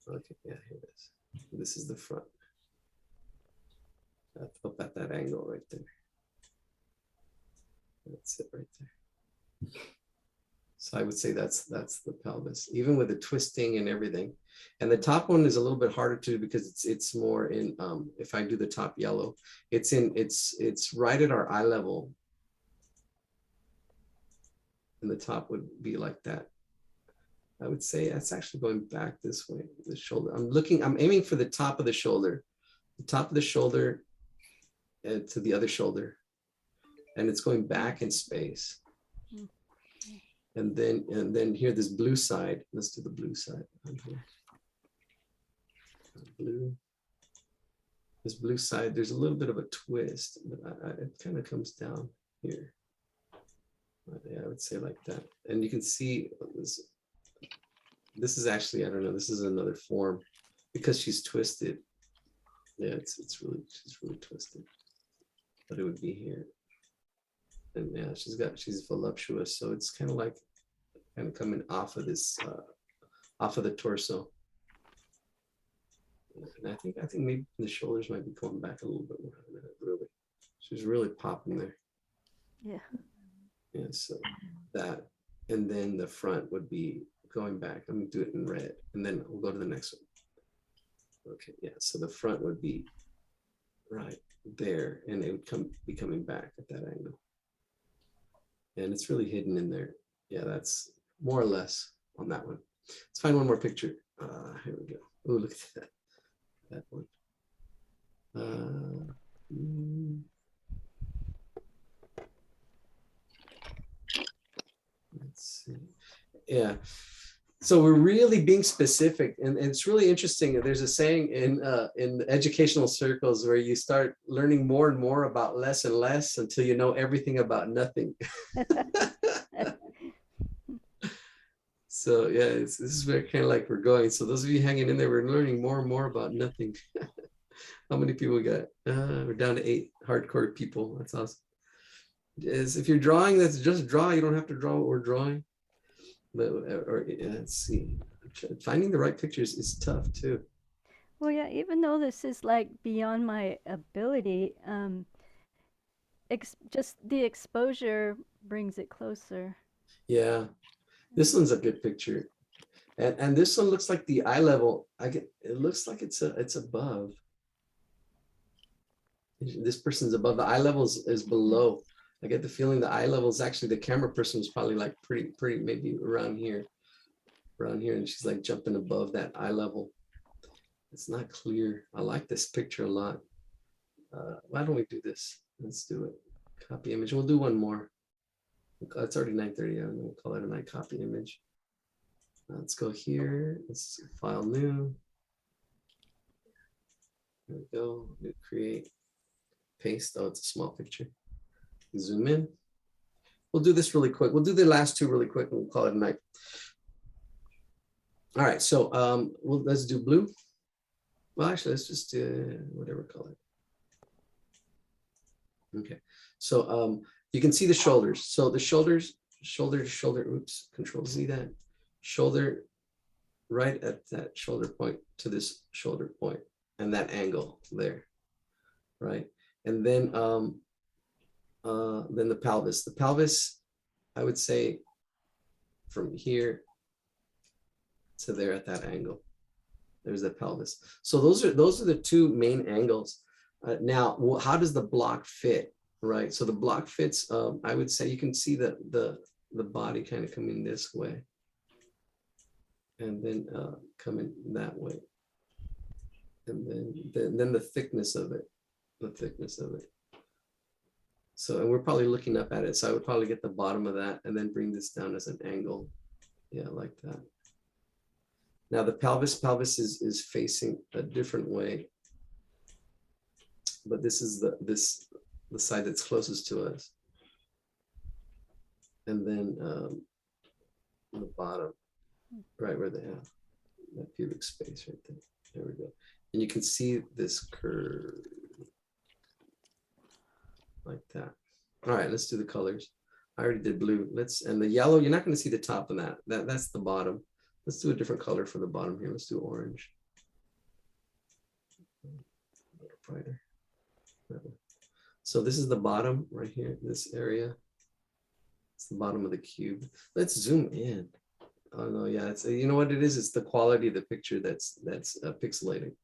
Okay, yeah, here it is. This is the front. Up at that angle right there. That's it right there. So I would say that's the pelvis, even with the twisting and everything. And the top one is a little bit harder to do because it's more in, if I do the top yellow, it's right at our eye level. And the top would be like that. I would say that's actually going back this way, the shoulder. I'm aiming for the top of the shoulder to the other shoulder. and it's going back in space. Mm. And then here, this blue side, let's do the blue side. Right here. Blue. This blue side, there's a little bit of a twist, but it kind of comes down here. Yeah, I would say like that. And you can see this is actually, I don't know, this is another form because she's twisted. Yeah, she's really twisted. But it would be here. And yeah, she's voluptuous. So it's kind of like coming off of this, off of the torso. And I think maybe the shoulders might be going back a little bit more. Really, she's really popping there. Yeah. Yeah, so that, and then the front would be going back. I'm gonna do it in red, and then we'll go to the next one. Okay, yeah, so the front would be right there, and it would be coming back at that angle. And it's really hidden in there. Yeah, that's more or less on that one. Let's find one more picture. Here we go. Oh, look at that one. Let's see. Yeah. So we're really being specific, and it's really interesting. There's a saying in educational circles where you start learning more and more about less and less until you know everything about nothing. So yeah, this is very kind of like we're going. So those of you hanging in there, we're learning more and more about nothing. How many people we got? We're down to 8 hardcore people. That's awesome. If you're drawing, that's just draw. You don't have to draw what we're drawing. But let's see. Finding the right pictures is tough too. Well, yeah, even though this is like beyond my ability, just the exposure brings it closer. Yeah, this one's a good picture, and this one looks like the eye level. It looks like it's above. This person's above. The eye level is below. I get the feeling the eye level is actually, the camera person was probably like pretty maybe around here, and she's like jumping above that eye level. It's not clear. I like this picture a lot. Why don't we do this? Let's do it. Copy image. We'll do one more. It's already 9:30. We'll call it a night copy image. Let's go here. Let's file new. There we go. New create. Paste. Oh, it's a small picture. Zoom in. We'll do this really quick. We'll do the last 2 really quick, and we'll call it a night. All right. So let's do blue. Well, actually, let's just do whatever color. Okay. So you can see the shoulders. So the shoulders, shoulder to shoulder. Oops. Control Z that. Shoulder right at that shoulder point to this shoulder point, and that angle there, right? And then the pelvis. The pelvis, I would say, from here to there at that angle. There's the pelvis. So those are the 2 main angles. Now, how does the block fit, right? So the block fits. I would say you can see the body kind of coming this way, and then coming that way, and then the thickness of it, So, and we're probably looking up at it. So I would probably get the bottom of that and then bring this down as an angle. Yeah, like that. Now the pelvis is facing a different way, but this is the side that's closest to us. And then the bottom, right where they have that pubic space right there. There we go. And you can see this curve like that. All right, let's do the colors. I already did blue. And the yellow, you're not going to see the top of that. That's the bottom. Let's do a different color for the bottom here. Let's do orange. A little brighter. So this is the bottom right here, this area. It's the bottom of the cube. Let's zoom in. Oh no, yeah, it's, you know what it is? It's the quality of the picture that's pixelating.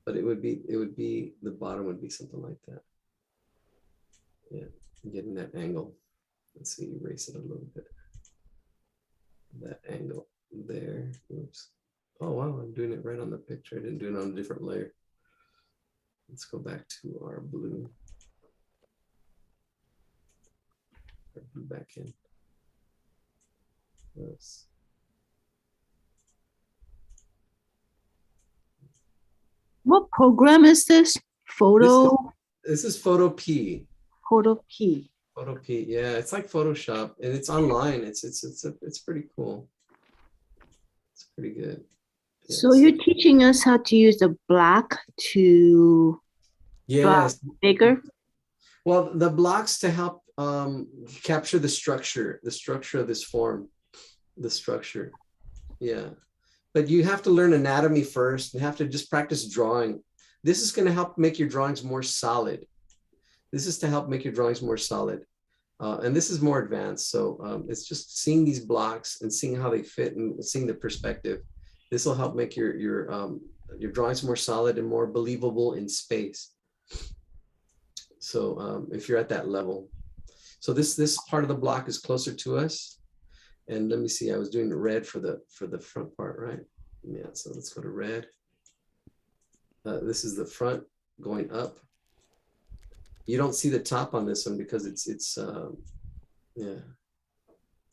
But it would be the bottom would be something like that. Yeah, getting that angle. Let's see, erase it a little bit. That angle there. Oops. Oh wow, I'm doing it right on the picture. I didn't do it on a different layer. Let's go back to our blue. Back in. Yes. What program is this? Photo This is Photo P. P. Photo P. Yeah, it's like Photoshop, and it's online. It's pretty cool. It's pretty good. Yeah, So you're teaching us how to use the black to draw yes. bigger? Well, the blocks to help capture the structure of this form, the structure. Yeah. But you have to learn anatomy first. You have to just practice drawing. This is going to help make your drawings more solid. This is to help make your drawings more solid. And this is more advanced. So it's just seeing these blocks and seeing how they fit and seeing the perspective. This will help make your drawings more solid and more believable in space. So if you're at that level. So this part of the block is closer to us. And let me see, I was doing the red for the front part, right? Yeah, so let's go to red. This is the front going up. You don't see the top on this one because it's yeah.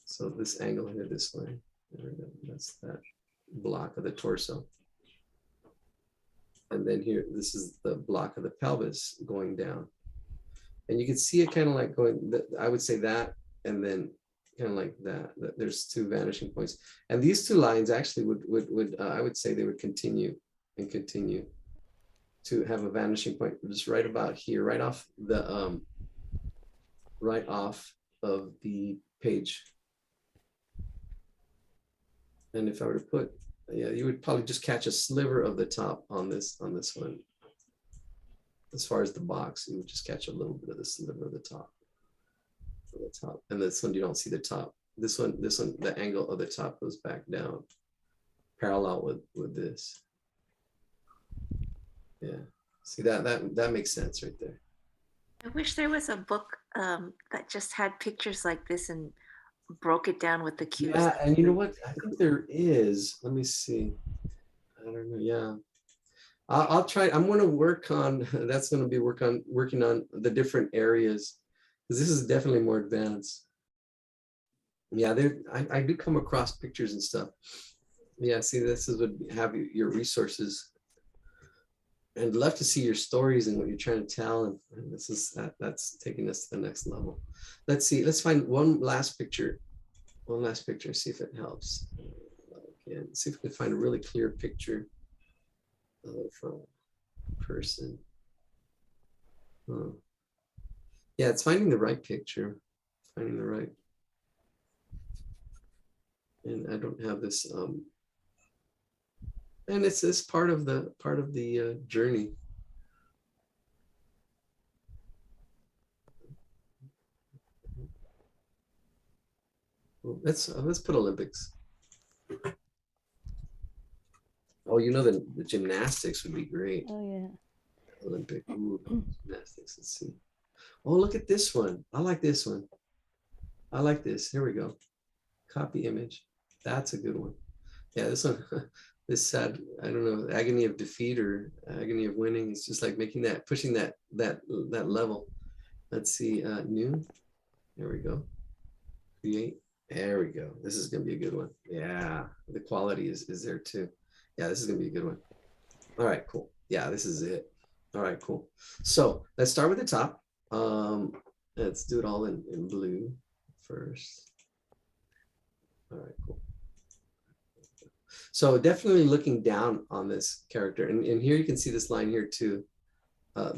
So this angle here this way. There we go. That's that block of the torso. And then here, this is the block of the pelvis going down. And you can see it kind of like going, I would say that, and then kind of like that. There's two vanishing points. And these two lines actually would I would say they would continue and continue to have a vanishing point just right about here, right off of the page. And if I were to put, yeah, you would probably just catch a sliver of the top on this one. As far as the box, you would just catch a little bit of the sliver of the top. And this one, you don't see the top. This one, the angle of the top goes back down, parallel with this. Yeah, see that makes sense right there. I wish there was a book that just had pictures like this and broke it down with the cues. Yeah, and you know what? I think there is. Let me see. I don't know. Yeah, I'll try. I'm going to work on. That's going to be working on the different areas, because this is definitely more advanced. Yeah, I do come across pictures and stuff. Yeah, see, this is what have your resources. And love to see your stories and what you're trying to tell. And this is that's taking us to the next level. Let's see. Let's find one last picture. One last picture. See if it helps. Again, see if we can find a really clear picture from a person. Yeah, it's finding the right picture. Finding the right. And I don't have this. And it's part of the journey. Well, let's put Olympics. Oh, you know the gymnastics would be great. Oh yeah. Olympic gymnastics. Let's see. Oh, look at this one. I like this one. I like this. Here we go. Copy image. That's a good one. Yeah, this one. This sad, I don't know, agony of defeat or agony of winning. It's just like making that, pushing that level. Let's see, new. There we go. Create. There we go. This is gonna be a good one. Yeah, the quality is there too. Yeah, this is gonna be a good one. All right, cool. Yeah, this is it. All right, cool. So let's start with the top. Let's do it all in blue first. All right, cool. So definitely looking down on this character, and here you can see this line here too.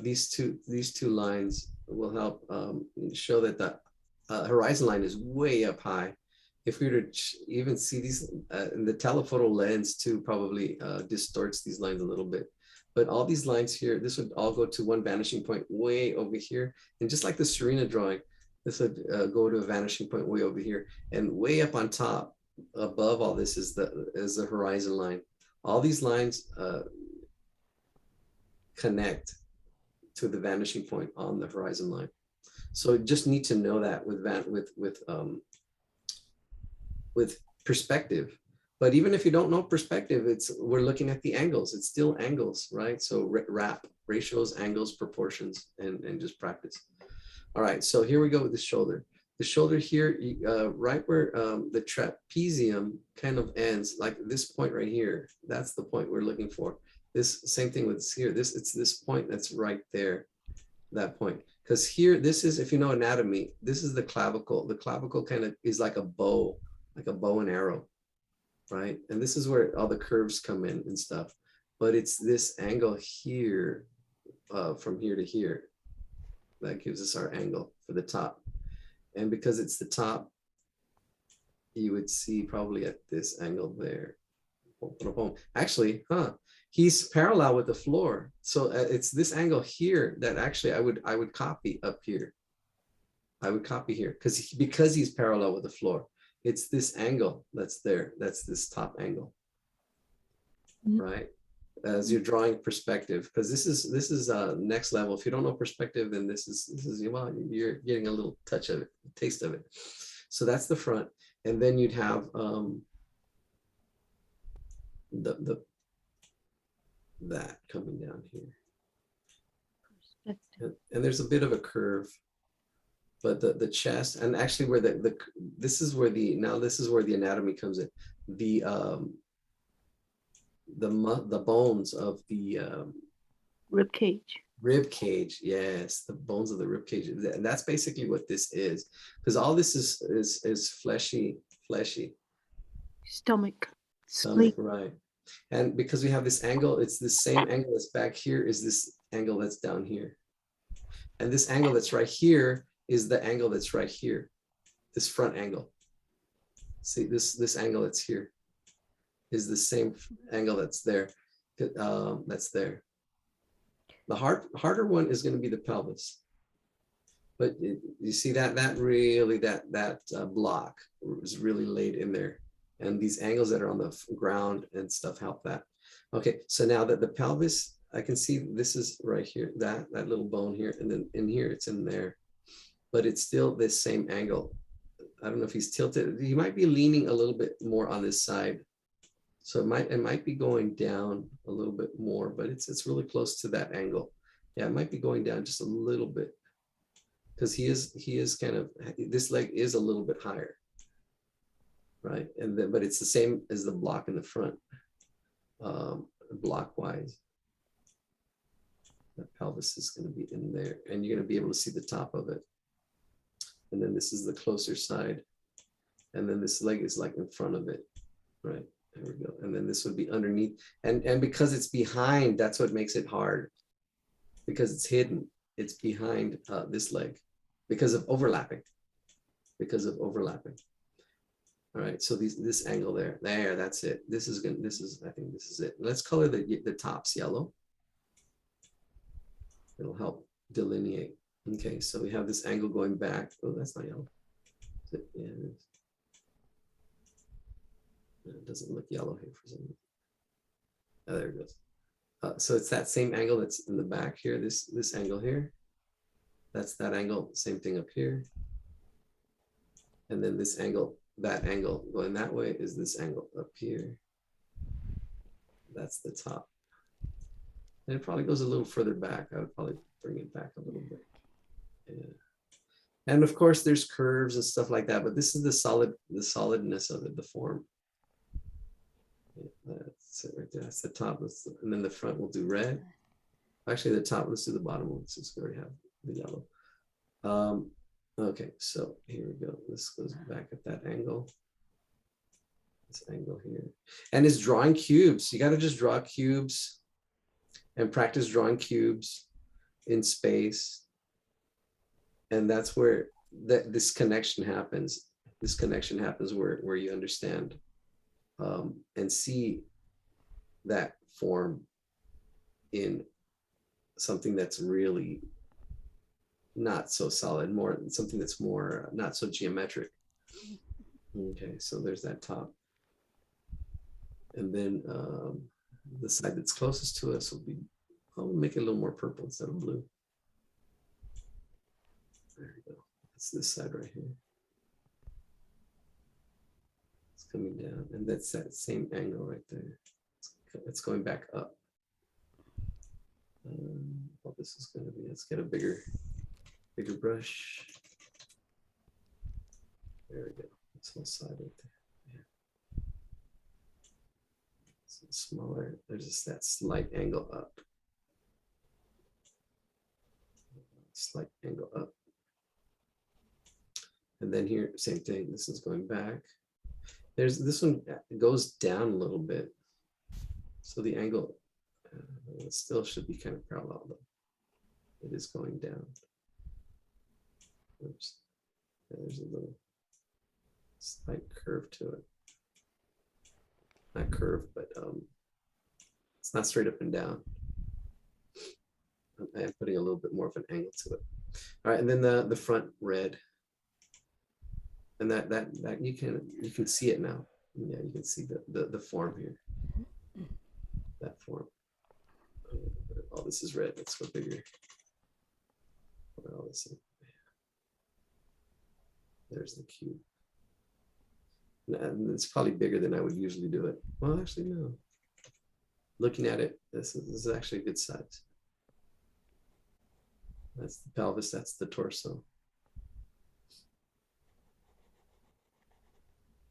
These two lines will help show that the horizon line is way up high. If we were to even see these, the telephoto lens too probably distorts these lines a little bit. But all these lines here, this would all go to one vanishing point way over here. And just like the Serena drawing, this would go to a vanishing point way over here. And way up on top, above all this is the horizon line. All these lines connect to the vanishing point on the horizon line. So you just need to know that with perspective. But even if you don't know perspective, we're looking at the angles. It's still angles, right? So ratios, angles, proportions, and just practice. All right, so here we go with the shoulder. the shoulder here, right where the trapezium kind of ends, like this point right here. That's the point we're looking for. This same thing with here. It's this point that's right there, that point. Because here, this is, if you know anatomy, this is the clavicle. The clavicle kind of is like a bow and arrow, right? And this is where all the curves come in and stuff. But it's this angle here, from here to here, that gives us our angle for the top. And because it's the top, you would see probably at this angle there. Actually, he's parallel with the floor. So it's this angle here that actually I would copy up here. I would copy here because he's parallel with the floor. It's this angle that's there. That's this top angle, right? As you're drawing perspective, because this is next level. If you don't know perspective, then this is well, you're getting a little touch of it, taste of it. So that's the front, and then you'd have that coming down here, and there's a bit of a curve, but the chest, and actually where this is where the anatomy comes in. The bones of the Rib cage. rib cage, yes, the bones of the rib cage, and that's basically what this is, because all this is fleshy Stomach. stomach, right? And because we have this angle, it's the same angle that's back here is this angle that's down here, and this angle that's right here is the angle that's right here, this front angle. See this angle that's here is the same angle that's there. That's there. The harder one is going to be the pelvis, but you see that block is really laid in there, and these angles that are on the ground and stuff help that. Okay, so now that the pelvis, I can see this is right here, that little bone here, and then in here it's in there, but it's still this same angle. I don't know if he's tilted. He might be leaning a little bit more on this side. So it might be going down a little bit more, but it's really close to that angle. Yeah, it might be going down just a little bit, because he is kind of, this leg is a little bit higher, right? And then, but it's the same as the block in the front, block wise. The pelvis is going to be in there, and you're going to be able to see the top of it. And then this is the closer side, and then this leg is like in front of it, right? There we go. And then this would be underneath. And because it's behind, that's what makes it hard. Because it's hidden. It's behind this leg because of overlapping. All right. So this angle there, that's it. I think this is it. Let's color the tops yellow. It'll help delineate. Okay. So we have this angle going back. Oh, that's not yellow. Yeah, it is. It doesn't look yellow here for some reason. Oh, there it goes. So it's that same angle that's in the back here, this angle here. That's that angle, same thing up here. And then this angle, that angle going that way is this angle up here. That's the top. And it probably goes a little further back. I would probably bring it back a little bit. Yeah. And of course there's curves and stuff like that, but this is the solidness of it, the form. That's it right there. That's the top. And then the front we'll do red. Actually, the top, let's do the bottom one since we already have the yellow. Okay, so here we go. This goes back at that angle. This angle here. And it's drawing cubes. You got to just draw cubes and practice drawing cubes in space. And that's where this connection happens. This connection happens where you understand and see that form in something that's really not so solid, more something that's more not so geometric. Okay, so there's that top. And then the side that's closest to us will be, I'll make it a little more purple instead of blue. There we go. That's this side right here. It's coming down, and that's that same angle right there. It's going back up. What this is going to be, let's get a bigger brush. There we go. This whole side right there. Yeah. So smaller. There's just that slight angle up. Slight angle up. And then here, same thing. This is going back. There's this one goes down a little bit. So the angle still should be kind of parallel though. It is going down. Oops. There's a little slight curve to it. Not curve, but it's not straight up and down. I'm putting a little bit more of an angle to it. All right, and then the front red. And that you can see it now. Yeah, you can see the form here. That form. Oh, this is red. Let's go bigger. Put all this in. There's the cube. And it's probably bigger than I would usually do it. Well, actually, no. Looking at it, this is actually a good size. That's the pelvis, that's the torso.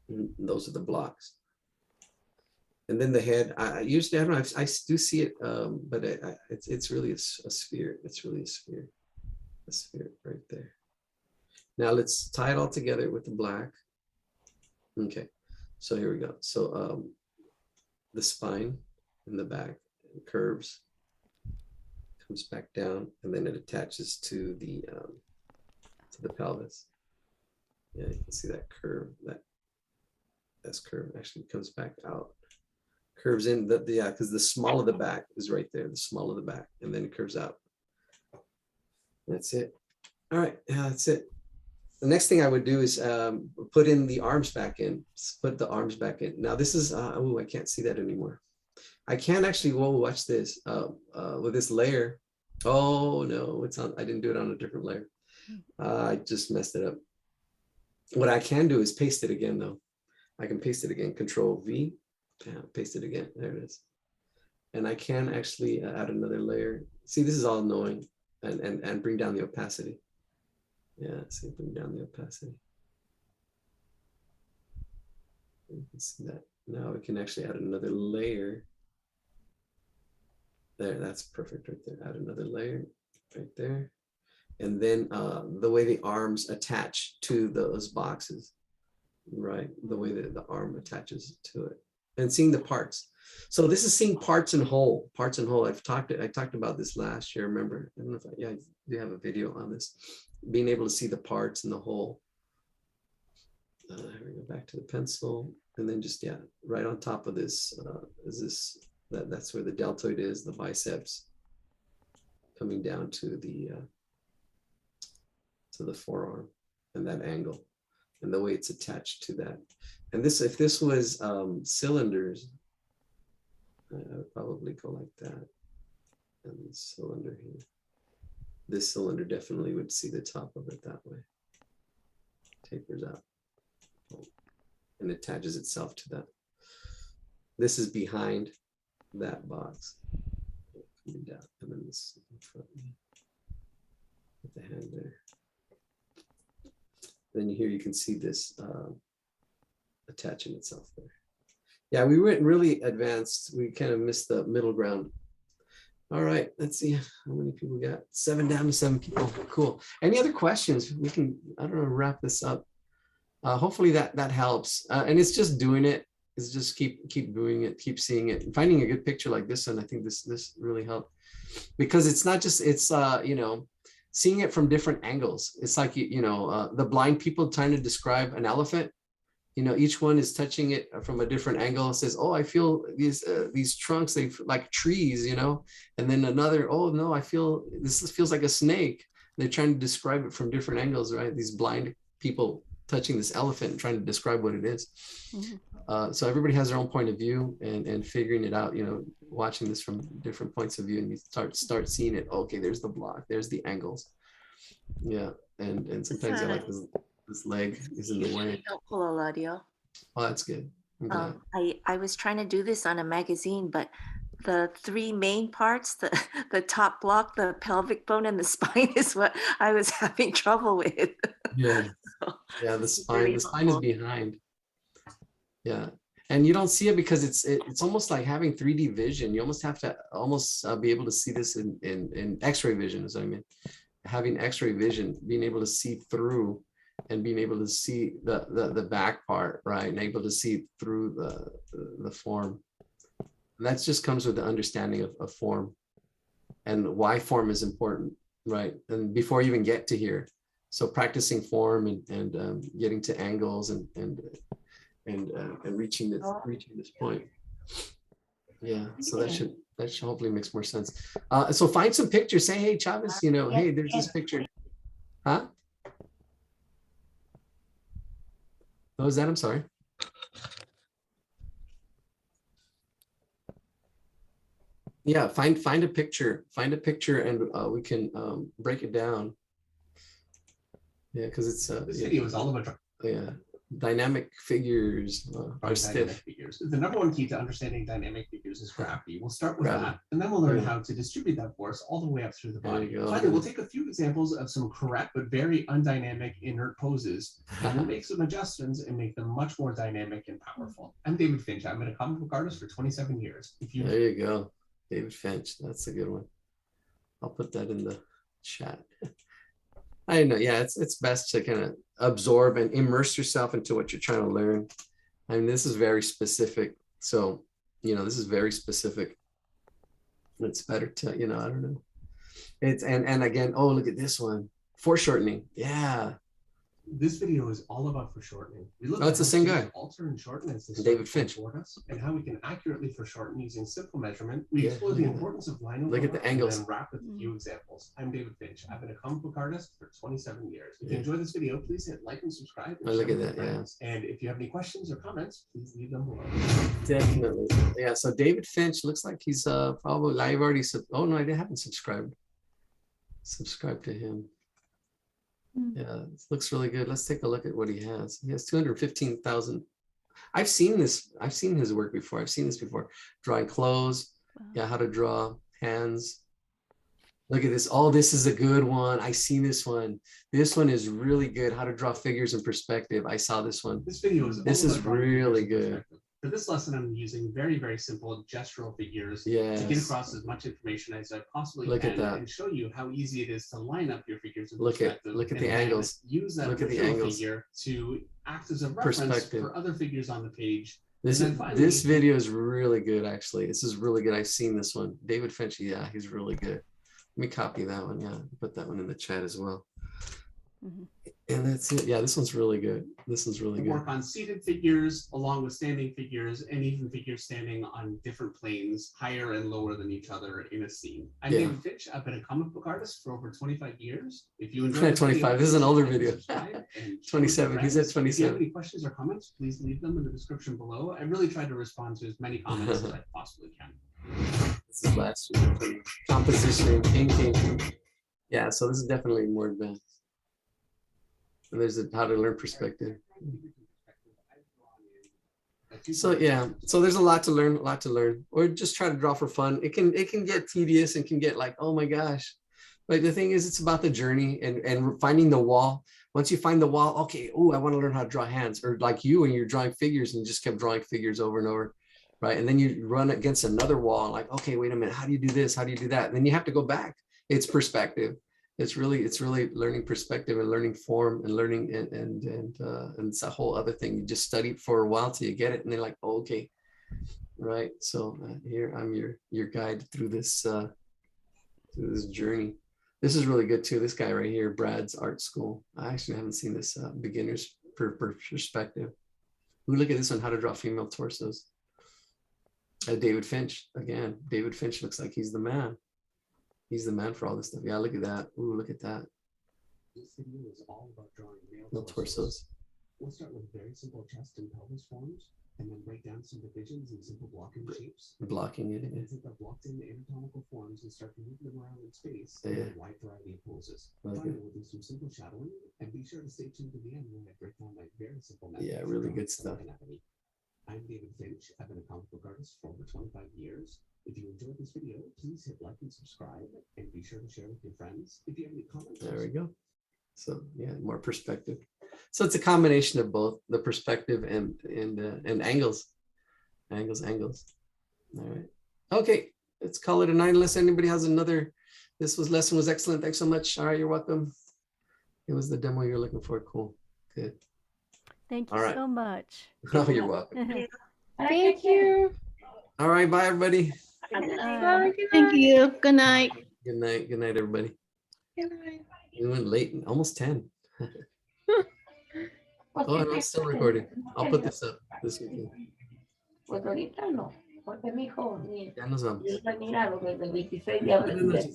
And those are the blocks. And then the head, I usually, I don't know, I do see it, but it's really a sphere. It's really a sphere right there. Now let's tie it all together with the black. Okay, so here we go. So the spine in the back curves, comes back down, and then it attaches to the pelvis. Yeah, you can see that curve. That's curve actually comes back out, curves in because the small of the back is right there. The small of the back, and then it curves out. That's it. All right, yeah, that's it. The next thing I would do is put in the arms back in. Put the arms back in. Now this is oh, I can't see that anymore. I can actually, whoa, watch this with this layer. Oh no, it's on. I didn't do it on a different layer. I just messed it up. What I can do is paste it again though. I can paste it again. Control V, yeah, paste it again. There it is. And I can actually add another layer. See, this is all knowing and bring down the opacity. Yeah, see, bring down the opacity. You can see that. Now we can actually add another layer. There, that's perfect right there. Add another layer right there. And then the way the arms attach to those boxes, right? The way that the arm attaches to it. And seeing the parts. So this is seeing parts and whole, parts and whole. I talked about this last year, remember? I don't know if I do have a video on this. Being able to see the parts and the whole. Here we go, back to the pencil. And then just, yeah, right on top of this is this, that's where the deltoid is, the biceps coming down to the forearm and that angle and the way it's attached to that. And this, if this was cylinders, I would probably go like that. And this cylinder here. This cylinder definitely would see the top of it that way. Tapers out. And attaches itself to that. This is behind that box. Coming down. And then this in front. With the hand there. Then here you can see this attaching itself there. Yeah, we went really advanced. We kind of missed the middle ground. All right, let's see how many people got. 7 down to 7 people. Cool. Any other questions? We can, I don't know, wrap this up. Hopefully that helps. And it's just doing it. It's just keep doing it, keep seeing it, and finding a good picture like this one. I think this really helped because it's not just you know, seeing it from different angles. It's like you know the blind people trying to describe an elephant. You know, each one is touching it from a different angle. It says, "Oh, I feel these trunks, they like trees," you know, and then another, "Oh no, I feel this feels like a snake." They're trying to describe it from different angles, right? These blind people touching this elephant and trying to describe what it is. Mm-hmm. So everybody has their own point of view and figuring it out. You know, watching this from different points of view, and you start seeing it. Okay, there's the block. There's the angles. Yeah, and sometimes I like this leg is in the way. Helpful, Eladio. Oh, that's good. I was trying to do this on a magazine, but the 3 main parts, the top block, the pelvic bone, and the spine is what I was having trouble with. Yeah. So, Yeah, This is very the spine is helpful. behind. Yeah. And you don't see it because it's almost like having 3D vision. You almost have to almost be able to see this in X-ray vision, is what I mean. Having X-ray vision, being able to see through and being able to see the back part, right? And able to see through the form. And that just comes with the understanding of form and why form is important, right? And before you even get to here. So practicing form and getting to angles and reaching this point. Yeah, so that should hopefully makes more sense. So find some pictures. Say, hey, Chavez, you know, hey, there's this picture. Huh? What was that? I'm sorry. Yeah, find a picture. Find a picture, and we can break it down. Yeah, because it's This video is all about yeah, dynamic figures are dynamic stiff. figures. The number one key to understanding dynamic figures is gravity. We'll start with Gravity. that, and then we'll learn Yeah. how to distribute that force all the way up through the There body. you go. Finally, we'll take a few examples of some correct but very undynamic inert poses, and we'll make some adjustments and make them much more dynamic and powerful. I'm David Finch. I've been a comic book artist for 27 years. If you There you go, David Finch. That's a good one. I'll put that in the chat. I know, yeah, it's best to kind of absorb and immerse yourself into what you're trying to learn. I mean, this is very specific. So, you know, this is very specific. It's better to, you know, I don't know. It's and again, oh, look at this one. Foreshortening. Yeah. This video is all about foreshortening. We look Oh, it's at the same how guy. to alter and shorten as they David start Finch. toward us, and how we can accurately foreshorten using simple measurement. We Yeah, explore look the at that. importance of line Look at the over angles. and then wrap with a few examples. I'm David Finch. I've been a comic book artist for 27 years. If you Yeah. enjoyed this video, please hit like and subscribe. And Oh, look share at with your that, yeah. friends. And if you have any questions or comments, please leave them below. Definitely. Yeah. So David Finch looks like he's probably I've already oh no, I haven't subscribed. Subscribe to him. Yeah, it looks really good. Let's take a look at what he has. He has 215,000. I've seen this. I've seen his work before. I've seen this before. Drawing clothes. Wow. Yeah, how to draw hands. Look at this. Oh, this is a good one. I see this one. This one is really good. How to draw figures in perspective. I saw this one. This video is This all is about drawing really figures in good. perspective. For this lesson, I'm using very, very simple gestural figures to get Yes. across as much information as I possibly Look at can that. and show you how easy it is to line up your figures in Look at perspective. the and then angles. Use that Look at the original angles. figure to act as a reference Perspective. for other figures on the page. This And is then finally- this video is really good, actually. This is really good. I've seen this one. David Finch, yeah, he's really good. Let me copy that one. Yeah, put that one in the chat as well. Mhm. And that's it. Yeah, this one's really good. This is really We good. work on seated figures along with standing figures and even figures standing on different planes, higher and lower than each other in a scene. I'm Yeah. David Finch. I've been a comic book artist for over 25 years. If you enjoy 25. This is an please older like and video. subscribe and share with your 27. He said friends. If you 27. have any questions or comments, please leave them in the description below. I really try to respond to as many comments as I possibly can. This is last year. Composition, inking. Yeah, so this is definitely more advanced. And there's a how to learn perspective. So yeah, so there's a lot to learn, or just try to draw for fun. It can get tedious and can get like, oh my gosh. But the thing is, it's about the journey and finding the wall. Once you find the wall, okay, oh, I want to learn how to draw hands, or like you when you're drawing figures and you just kept drawing figures over and over, right? And then you run against another wall, like, okay, wait a minute, how do you do this? How do you do that? And then you have to go back. It's perspective. It's really learning perspective and learning form and learning and it's a whole other thing. You just study it for a while till you get it, and then like, oh, okay, right. So here I'm your guide through this journey. This is really good too. This guy right here, Brad's Art School. I actually haven't seen this beginner's perspective. Ooh, look at this one, how to draw female torsos. David Finch again. David Finch looks like he's the man. He's the man for all this stuff. Yeah, look at that. Ooh, look at that. This video is all about drawing No torsos. We'll start with very simple chest and pelvis forms, and then break down some divisions and simple blocking shapes. Blocking it. And then take the blocked in anatomical forms and start to move them around in space Yeah. in a wide variety of poses. Okay. Finally, we'll do some simple shadowing, and be sure to stay tuned to the end when I break down my very simple method Yeah, for really drawing good stuff. anatomy. I'm David Finch. I've been a comic book artist for over 25 years. If you enjoyed this video, please hit like and subscribe, and be sure to share with your friends. If you have any comments, There we go. So yeah, more perspective. So it's a combination of both the perspective and angles. Angles. All right. Okay, let's call it a 9 unless anybody has another. This lesson was excellent. Thanks so much. All right, you're welcome. It was the demo you're looking for. Cool. Good. Thank you All right. so much. Oh, you're welcome. Thank you. All right, bye everybody. Thank you. Good night. Good night. Good night, everybody. Good night. We went late, almost 10. Oh, and I'm still recording. I'll put this up this weekend. Pues ahorita no, porque mi hijo ni Ya nos vamos. ni va a venir a lo del 26 de abril.